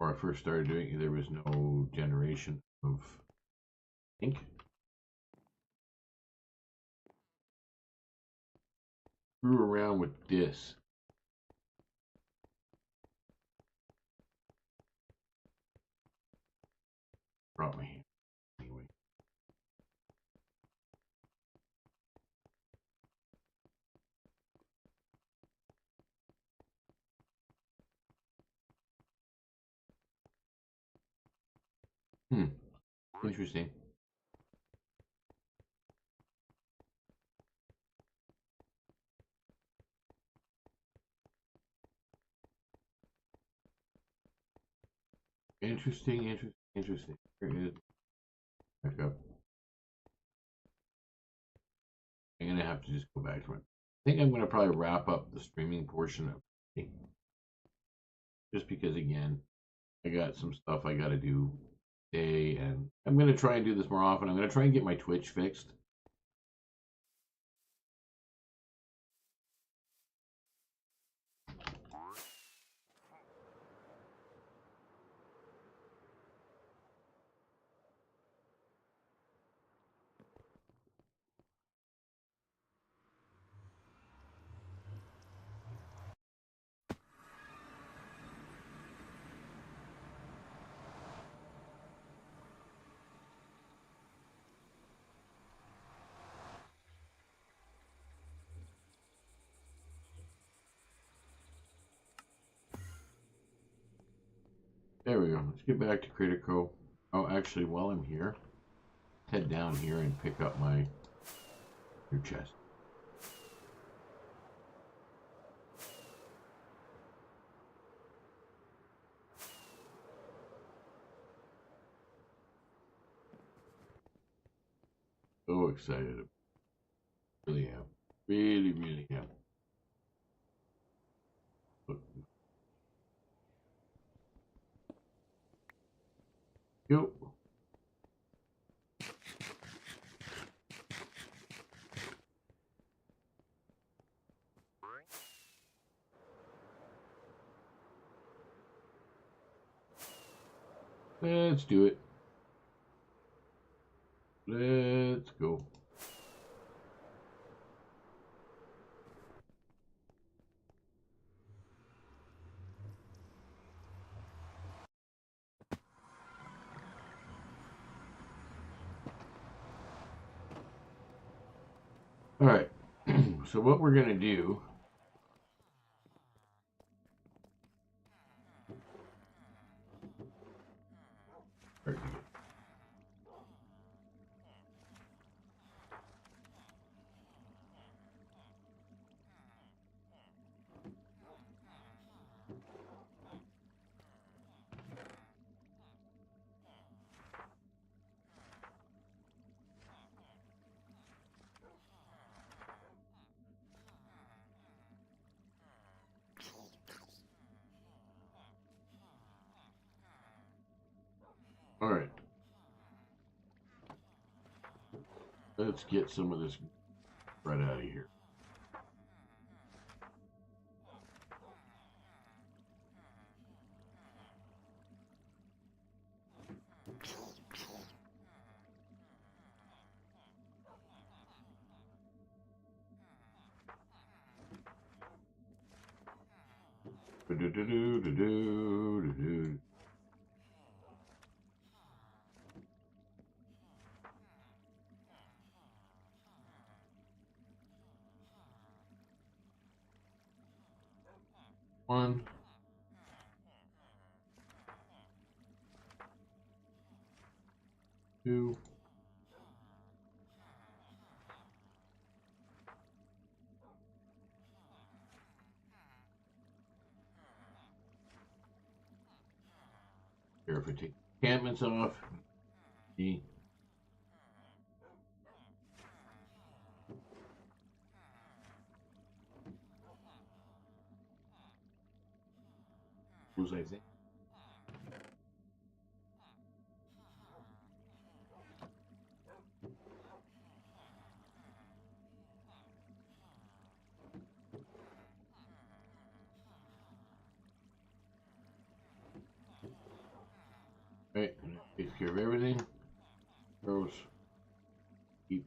or I first started doing it, there was no generation of ink. Screw around with this. Brought my hand anyway. Interesting. Interesting. Here it is. Back up. I'm gonna have to just go back to it. I think I'm gonna probably wrap up the streaming portion of it. Just because again, I got some stuff I gotta do today, and I'm gonna try and do this more often. I'm gonna try and get my Twitch fixed. There we go. Let's get back to Critico. Oh, actually, while I'm here, head down here and pick up my new chest. So excited. Really am. Really am. Look. Go. Let's do it. Let's go. All right. So what we're gonna do? All right. Let's get some of this right out of here. One. Two. Here, if I take encampments off. E. I think. Right, takes care of everything. Throws. Keep.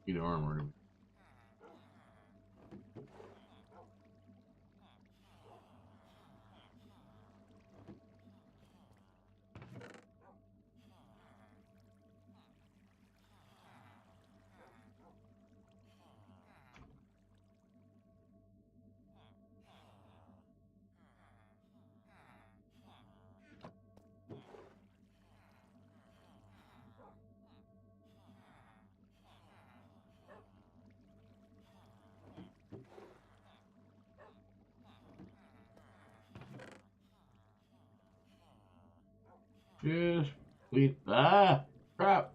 Need armor. Just please. Ah, crap.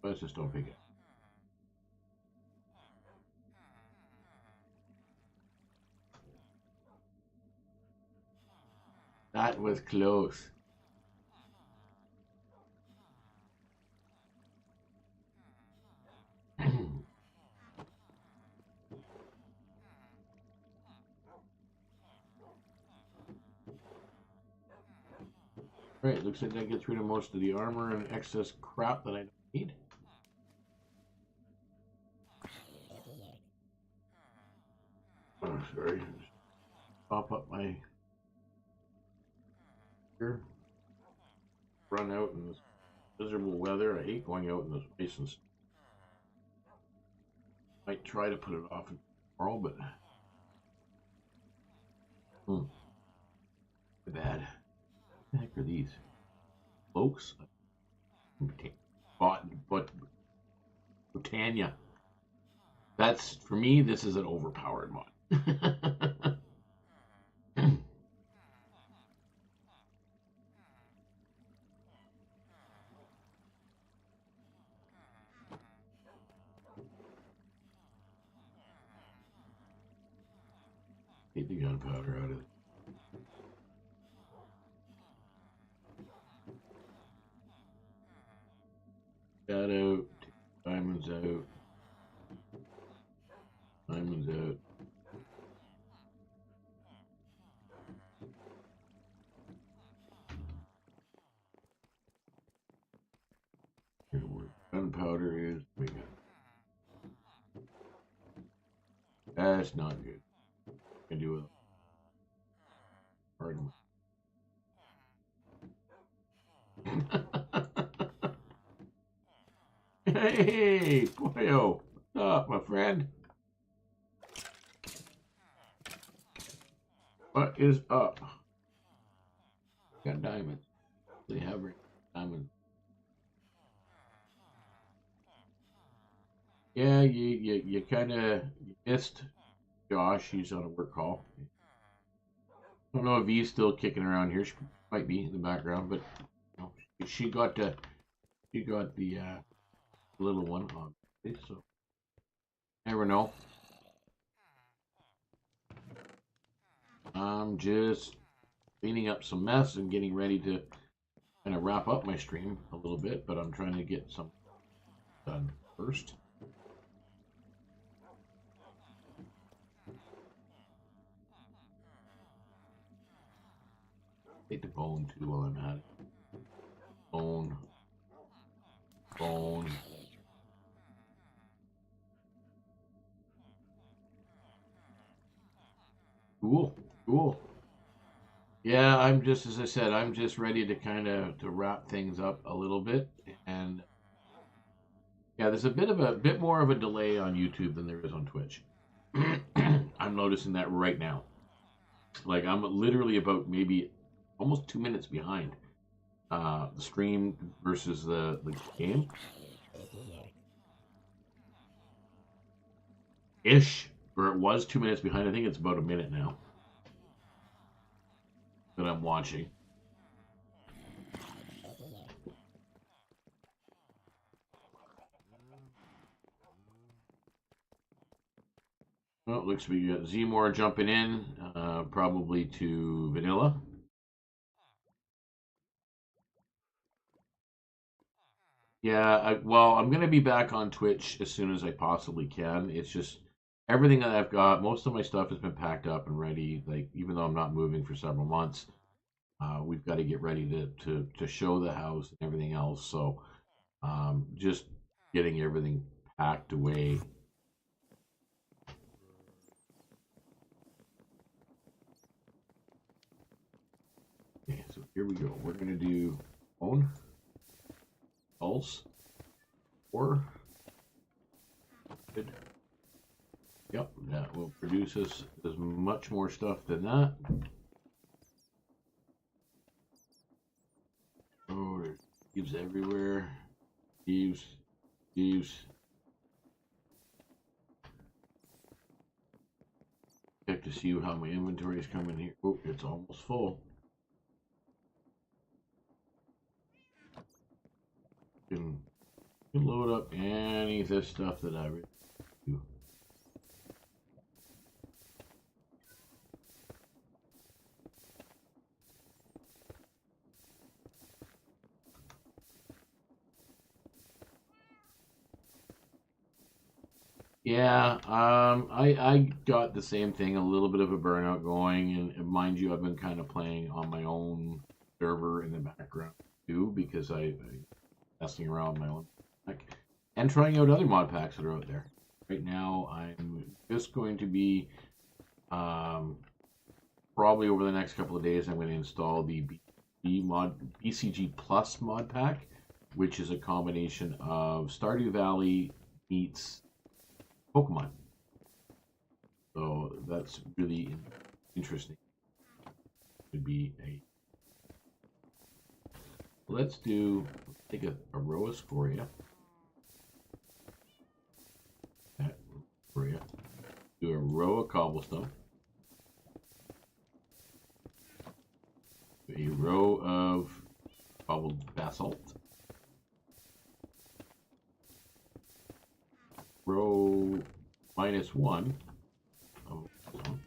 Let's just don't pick it. That was close. Alright, looks like that gets rid of most of the armor and excess crap that I don't need. Oh, sorry. Just pop up my here. Run out in this miserable weather. I hate going out in this place and might try to put it off tomorrow, but too bad. What the heck are these? Cloaks? But Botania. That's, for me, this is an overpowered mod. Get the gunpowder out of it. That out. Diamonds out. Diamonds out. Here where gunpowder is. That's not good. I can do it. Pardon. Hey, boyo. What's up, my friend? What is up? Got diamonds. They have diamonds. Yeah, you kind of missed Josh. He's on a work call. I don't know if he's still kicking around here. She might be in the background, but you know, she got the little one, obviously. So never know. I'm just cleaning up some mess and getting ready to kind of wrap up my stream a little bit, but I'm trying to get some done first. Take the bone too while I'm at it. Bone. Bone. Cool. Cool. Yeah, I'm just, as I said, I'm just ready to kind of to wrap things up a little bit, and yeah, there's a bit more of a delay on YouTube than there is on Twitch. I'm noticing that right now. Like I'm literally about maybe almost 2 minutes behind the stream versus the game. Ish, or it was 2 minutes behind. I think it's about a minute now that I'm watching. Well, it looks like we got Zmore jumping in, probably to vanilla. Yeah, well, I'm gonna be back on Twitch as soon as I possibly can. It's just everything that I've got, most of my stuff has been packed up and ready. Like even though I'm not moving for several months, we've got to get ready to show the house and everything else. So just getting everything packed away. Okay, so here we go. We're going to do bone, pulse, or good. Yep, that will produce us as much more stuff than that. Oh, there's leaves everywhere. Leaves. Check to see how my inventory is coming here. Oh, it's almost full. Can load up any of this stuff that I really do. Yeah, I got the same thing, a little bit of a burnout going, and mind you, I've been kind of playing on my own server in the background too, because I messing around with my own pack and trying out other mod packs that are out there. Right now, I'm just going to be probably over the next couple of days, I'm going to install the BCG Plus mod pack, which is a combination of Stardew Valley meets Pokemon. So that's really interesting. Could be a. Let's take a row of scoria. Do a row of cobblestone. A row of cobbled basalt. Row -1 of cobblestone.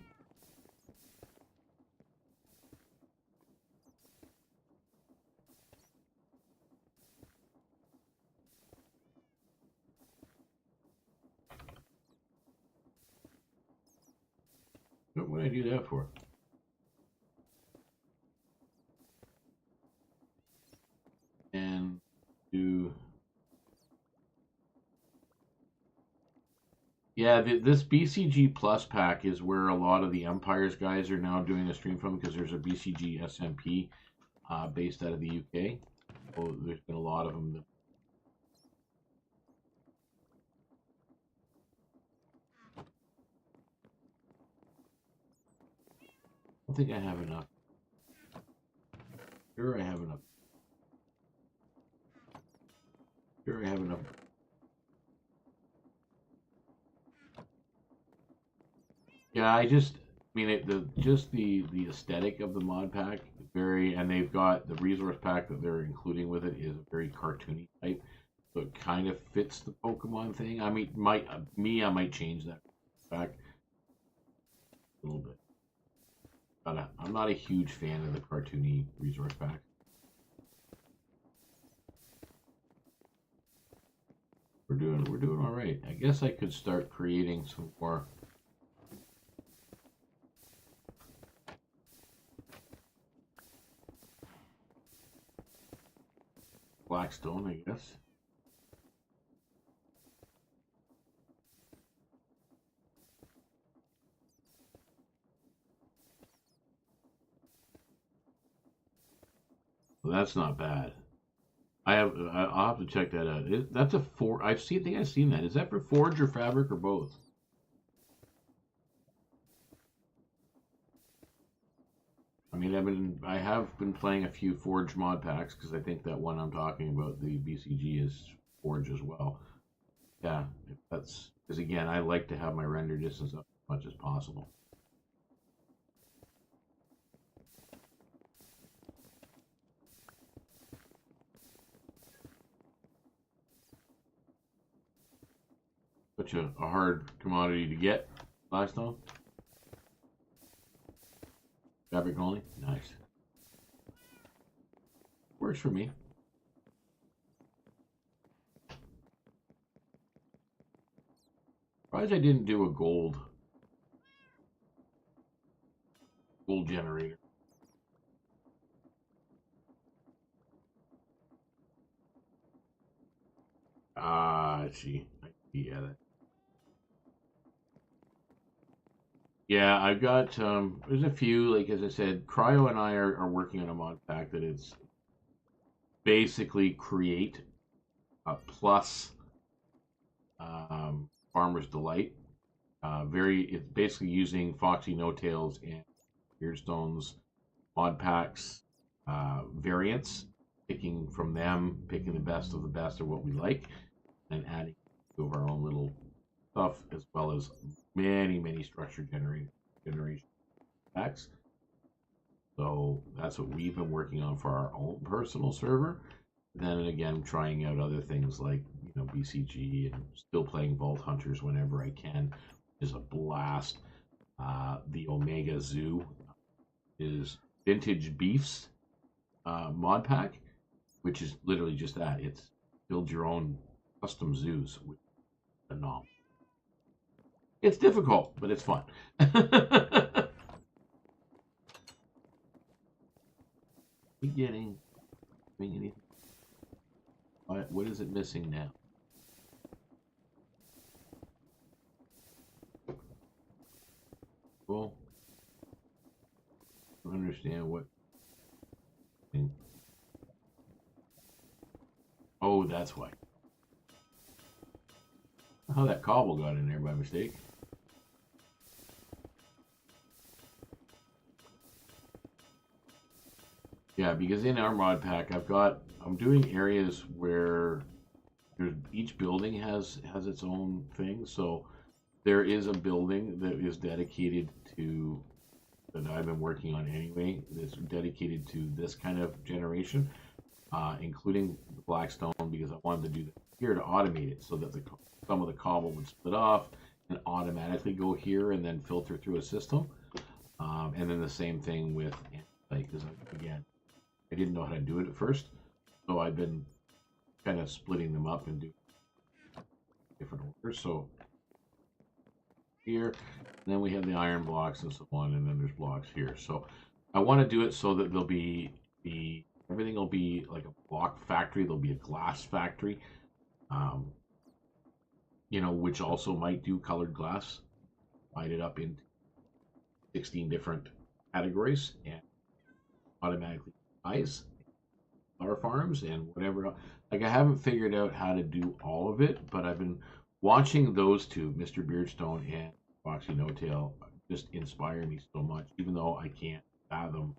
What would I do that for? And do. Yeah, this BCG Plus pack is where a lot of the Empires guys are now doing a stream from, because there's a BCG SMP based out of the UK. So there's been a lot of them. I don't think I have enough. Sure, I have enough. Sure, I have enough. Yeah, I mean, the aesthetic of the mod pack is very, and they've got the resource pack that they're including with it is very cartoony type, so it kind of fits the Pokemon thing. I mean, I might change that back a little bit. But I'm not a huge fan of the cartoony resource pack. We're doing all right. I guess I could start creating some more. Blackstone, I guess. Well, that's not bad. I'll have to check that out. That's a forge. I think I've seen that. Is that for forge or fabric or both? I mean, I have been playing a few forge mod packs, because I think that one I'm talking about, the BCG, is forge as well. Yeah, that's because again, I like to have my render distance up as much as possible. Such a hard commodity to get. Blackstone. Fabric only? Nice. Works for me. Surprised I didn't do a gold generator. Ah, I see. Yeah. Yeah, I've got there's a few, like as I said, Cryo and I are working on a mod pack that it's basically create a plus Farmer's Delight. It's basically using Foxy No Tails and Beardstone's mod packs variants, picking from them, picking the best of the best of what we like, and adding to our own little stuff, as well as many structure generation packs. So that's what we've been working on for our own personal server. Then again, trying out other things like BCG, and still playing Vault Hunters whenever I can, which is a blast. The Omega Zoo is Vintage Beefs mod pack, which is literally just that. It's build your own custom zoos with phenomenal. It's difficult, but it's fun. Beginning. What is it missing now? Well, I don't understand what. Oh, that's why. How that cobble got in there by mistake. Yeah, because in our mod pack, I'm doing areas where each building has its own thing. So there is a building that is dedicated to, that I've been working on anyway, that's dedicated to this kind of generation, including the Blackstone, because I wanted to do that here to automate it so that some of the cobble would split off and automatically go here and then filter through a system. And then the same thing with, because again, I didn't know how to do it at first, so I've been kind of splitting them up and do different orders. So here, and then we have the iron blocks and so on, and then there's blocks here. So I want to do it so that there'll be everything will be like a block factory. There'll be a glass factory, which also might do colored glass. Divide it up into 16 different categories and automatically buys flower farms and whatever. Like, I haven't figured out how to do all of it, but I've been watching those two, Mr. Beardstone and Foxy No Tail, just inspire me so much, even though I can't fathom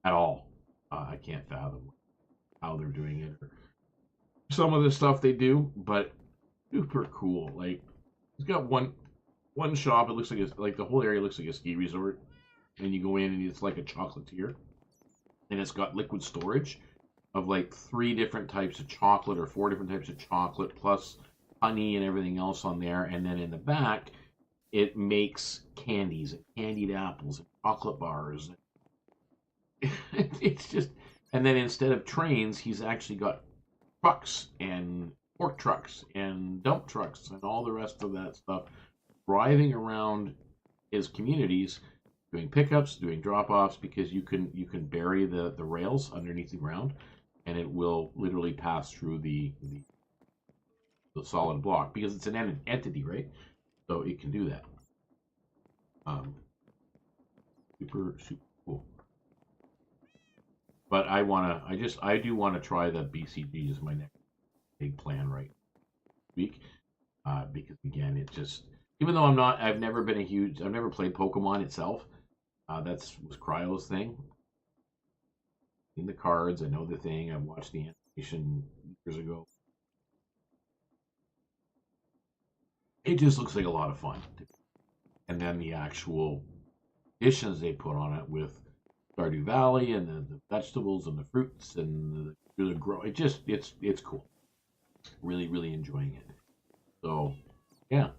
at all. I can't fathom how they're doing it or some of the stuff they do, but super cool. Like, he's got one shop. It looks like it's like the whole area looks like a ski resort, and you go in and it's like a chocolatier, and it's got liquid storage of like 3 different types of chocolate or 4 different types of chocolate plus honey and everything else on there. And then in the back, it makes candies and candied apples and chocolate bars. It's just, and then instead of trains, he's actually got trucks and fork trucks and dump trucks and all the rest of that stuff driving around his communities, doing pickups, doing drop-offs, because you can bury the rails underneath the ground, and it will literally pass through the solid block, because it's an entity, right? So it can do that. Super cool. But I do want to try the BCG as my next big plan right week, because again, it just, even though I've never played Pokemon itself. Was Cryo's thing. In the cards, I know the thing. I watched the animation years ago. It just looks like a lot of fun. And then the actual additions they put on it with Stardew Valley and the vegetables and the fruits and the grow. It's cool. Really enjoying it. So, yeah.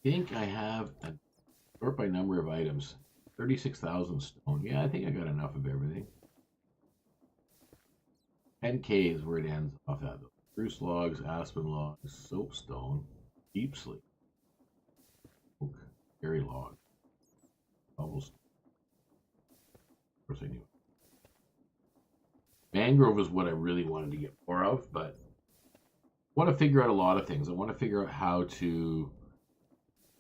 I think I have a sort by number of items. 36,000 stone. Yeah, I think I got enough of everything. 10K is where it ends off at. Spruce logs, aspen logs, soapstone, deep sleep, oak, berry log. mangrove is what I really wanted to get more of, but I want to figure out a lot of things. I want to figure out how to.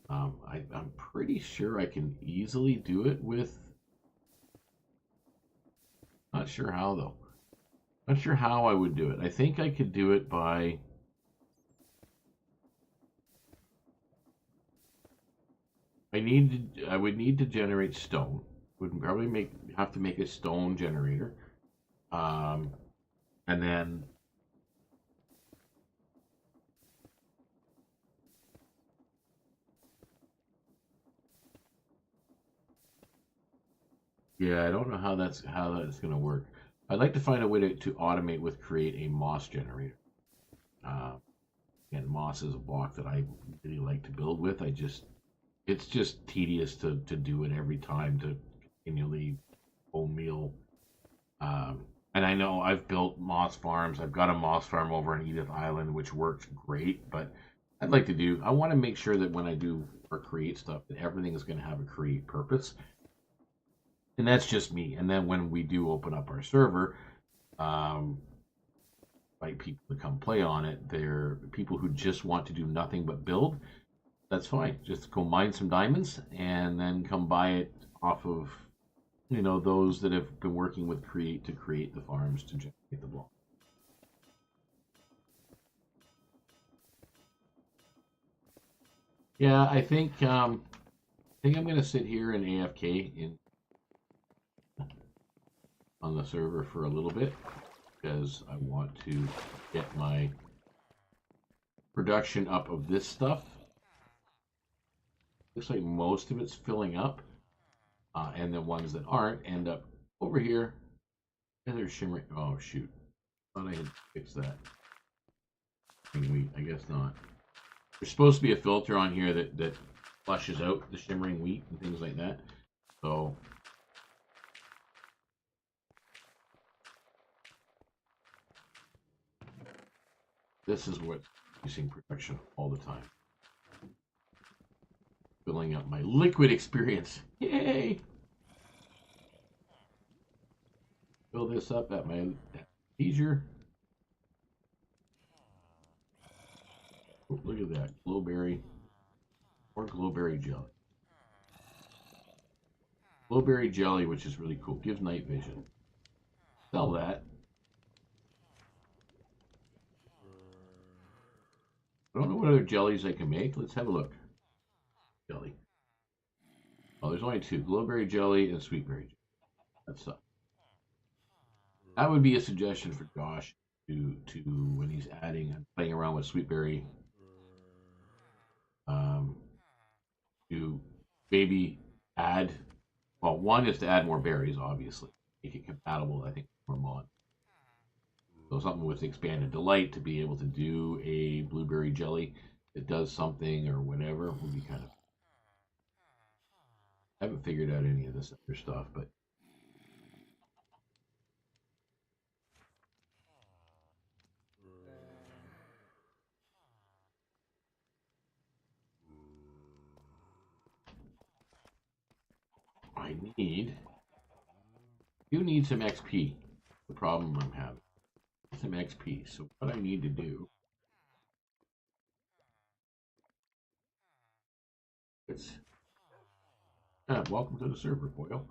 I'm pretty sure I can easily do it with. Not sure how though. Not sure how I would do it. I think I could do it by. I would need to generate stone. Would probably have to make a stone generator, and then yeah, I don't know how that's going to work. I'd like to find a way to automate with create a moss generator. Uh, and moss is a block that I really like to build with. It's just tedious to do it every time to continually whole meal. And I know I've built moss farms. I've got a moss farm over on Edith Island, which works great. But I want to make sure that when I do or create stuff, that everything is going to have a create purpose. And that's just me. And then when we do open up our server, invite people to come play on it. They're people who just want to do nothing but build. That's fine. Just go mine some diamonds and then come buy it off of, those that have been working with Create to create the farms to generate the block. Yeah, I think I'm going to sit here in AFK on the server for a little bit because I want to get my production up of this stuff. Looks like most of it's filling up, and the ones that aren't end up over here. And they're shimmering. Oh shoot! Thought I had fixed that. Wheat, I guess not. There's supposed to be a filter on here that flushes out the shimmering wheat and things like that. So this is what's using production all the time. Filling up my liquid experience. Yay! Fill this up at my leisure. Oh, look at that. Glowberry. Or glowberry jelly. Glowberry jelly, which is really cool. Gives night vision. Sell that. I don't know what other jellies I can make. Let's have a look. Jelly. Oh, there's only two. Glowberry jelly and sweetberry jelly. That's that would be a suggestion for Josh to when he's adding and playing around with sweetberry. To maybe add, well, one is to add more berries, obviously. Make it compatible, I think, more mod. So something with expanded delight to be able to do a blueberry jelly that does something or whatever would be kind of. I haven't figured out any of this other stuff, but you need some XP. The problem I'm having. Some XP. So what I need to do is welcome to the server, Boyle.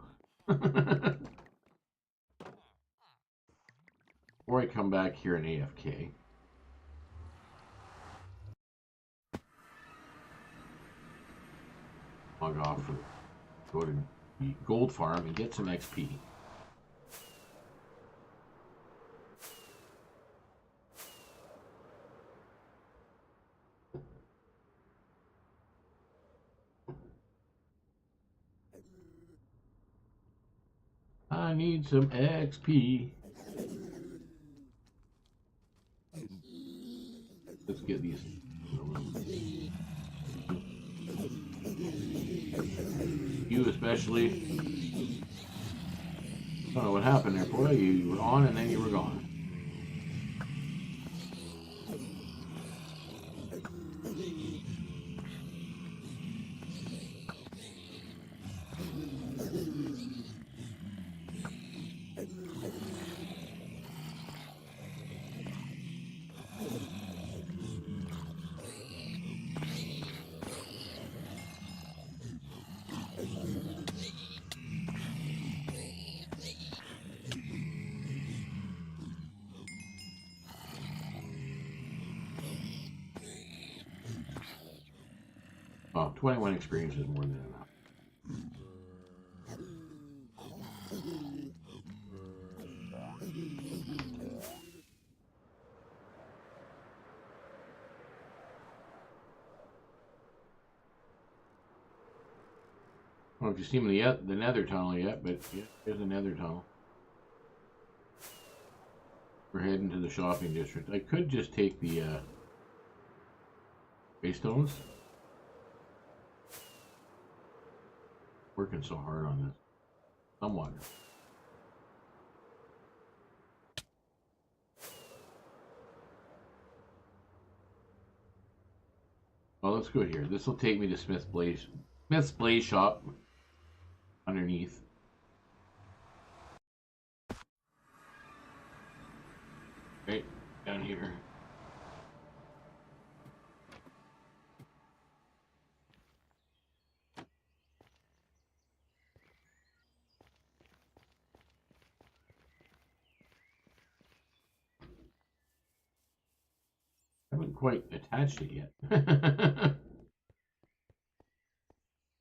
Before I come back here in AFK, log off, go to the gold farm and get some XP. I need some XP. Let's get these. You especially. I don't know what happened there, boy. You were on and then you were gone. 21 experience is more than enough. I don't know if you've seen the nether tunnel yet, but yeah, there's a nether tunnel. We're heading to the shopping district. I could just take the greystones. Working so hard on this. Somewhat. Well, let's go here. This will take me to Smith's Blaze shop underneath. Right down here. I haven't quite attached it yet.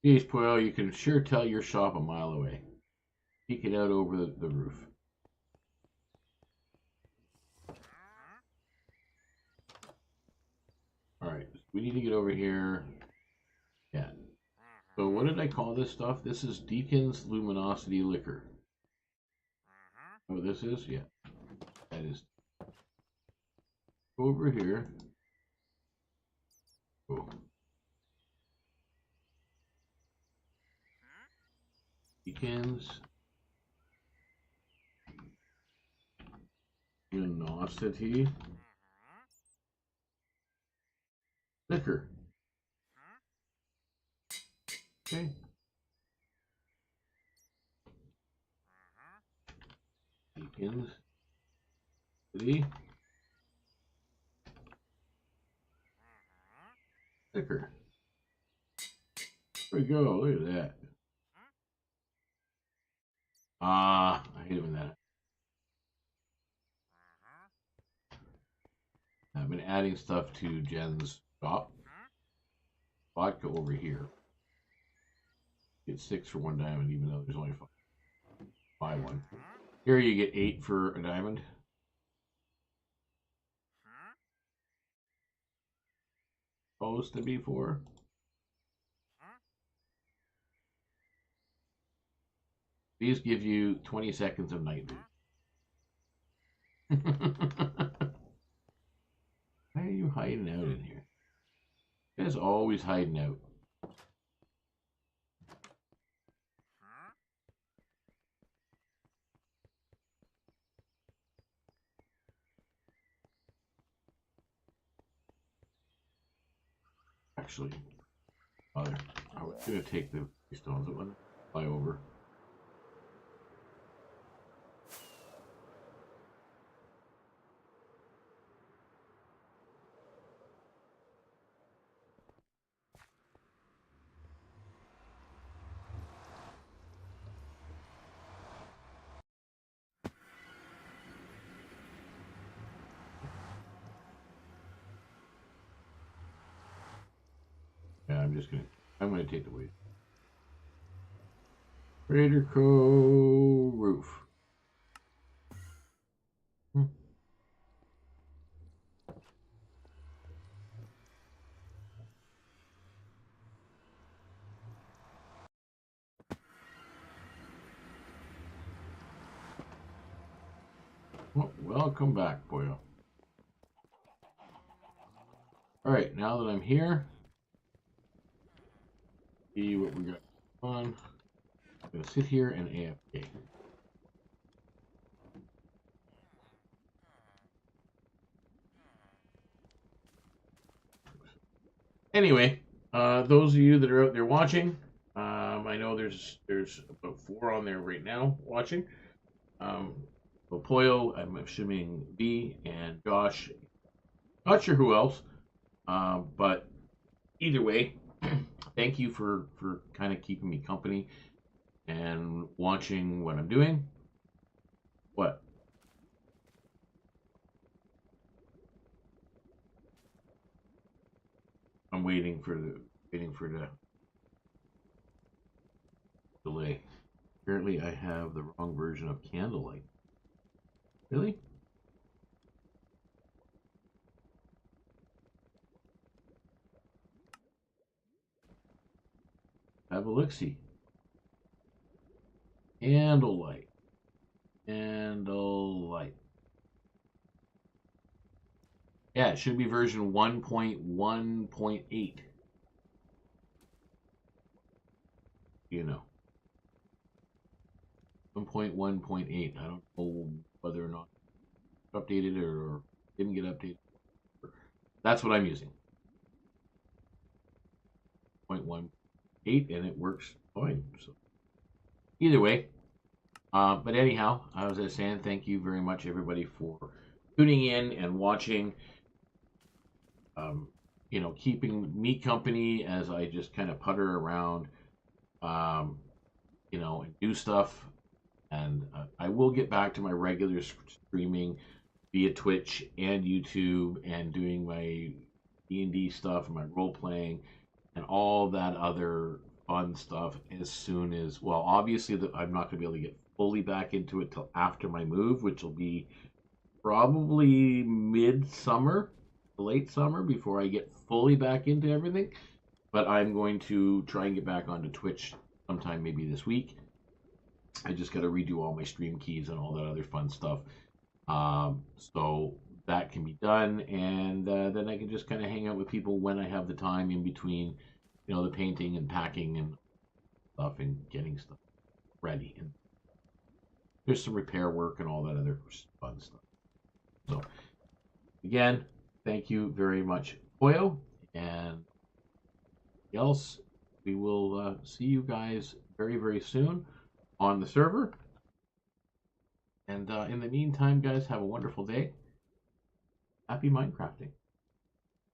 Geez, Poil, you can sure tell your shop a mile away. Peek it out over the roof. Alright, we need to get over here. Yeah. So what did I call this stuff? This is Deacon's Luminosity Liquor. Oh, this is? Yeah. That is. Go over here. Oh. Deacon's Luminosity Liquor. Okay. Deacon's City Liquor. There we go. Look at that. Ah, I hate it when that. I've been adding stuff to Jen's shop. Vodka over here. Get 6 for 1 diamond, even though there's only 5. Buy one. Here you get 8 for a diamond. Supposed to be 4. These give you 20 seconds of night vision. Why are you hiding out in here? You guys always hiding out. Actually, I was gonna take the stones that went fly over. Yeah, I'm gonna take the weight. Raider Co. roof. Well, welcome back, boyo. Alright, now that I'm here, see what we got on. I'm gonna sit here and AFK. Anyway, those of you that are out there watching, I know there's about 4 on there right now watching. Poyo, I'm assuming B, and Josh. Not sure who else, but either way, thank you for kind of keeping me company and watching what I'm doing. What? I'm waiting for the delay. Apparently I have the wrong version of Candlelight. Really? Have a look-see. Candlelight. Candlelight. Yeah, it should be version 1.1.8. You know. 1.1.8. I don't know whether or not it's updated or didn't get updated. That's what I'm using. 0.18, and it works fine. So either way, but anyhow, I was saying, thank you very much, everybody, for tuning in and watching. You know, keeping me company as I just kind of putter around, you know, and do stuff. And I will get back to my regular streaming via Twitch and YouTube and doing my D&D stuff and my role playing and all that other fun stuff as soon as, well, obviously I'm not going to be able to get fully back into it till after my move, which will be probably mid-summer, late summer, before I get fully back into everything. But I'm going to try and get back onto Twitch sometime maybe this week. I just got to redo all my stream keys and all that other fun stuff. So that can be done, and then I can just kind of hang out with people when I have the time in between, you know, the painting and packing and stuff and getting stuff ready. And there's some repair work and all that other fun stuff. So again, thank you very much, Koyo, and else we will see you guys very, very soon on the server. And in the meantime, guys, have a wonderful day. Happy Minecrafting.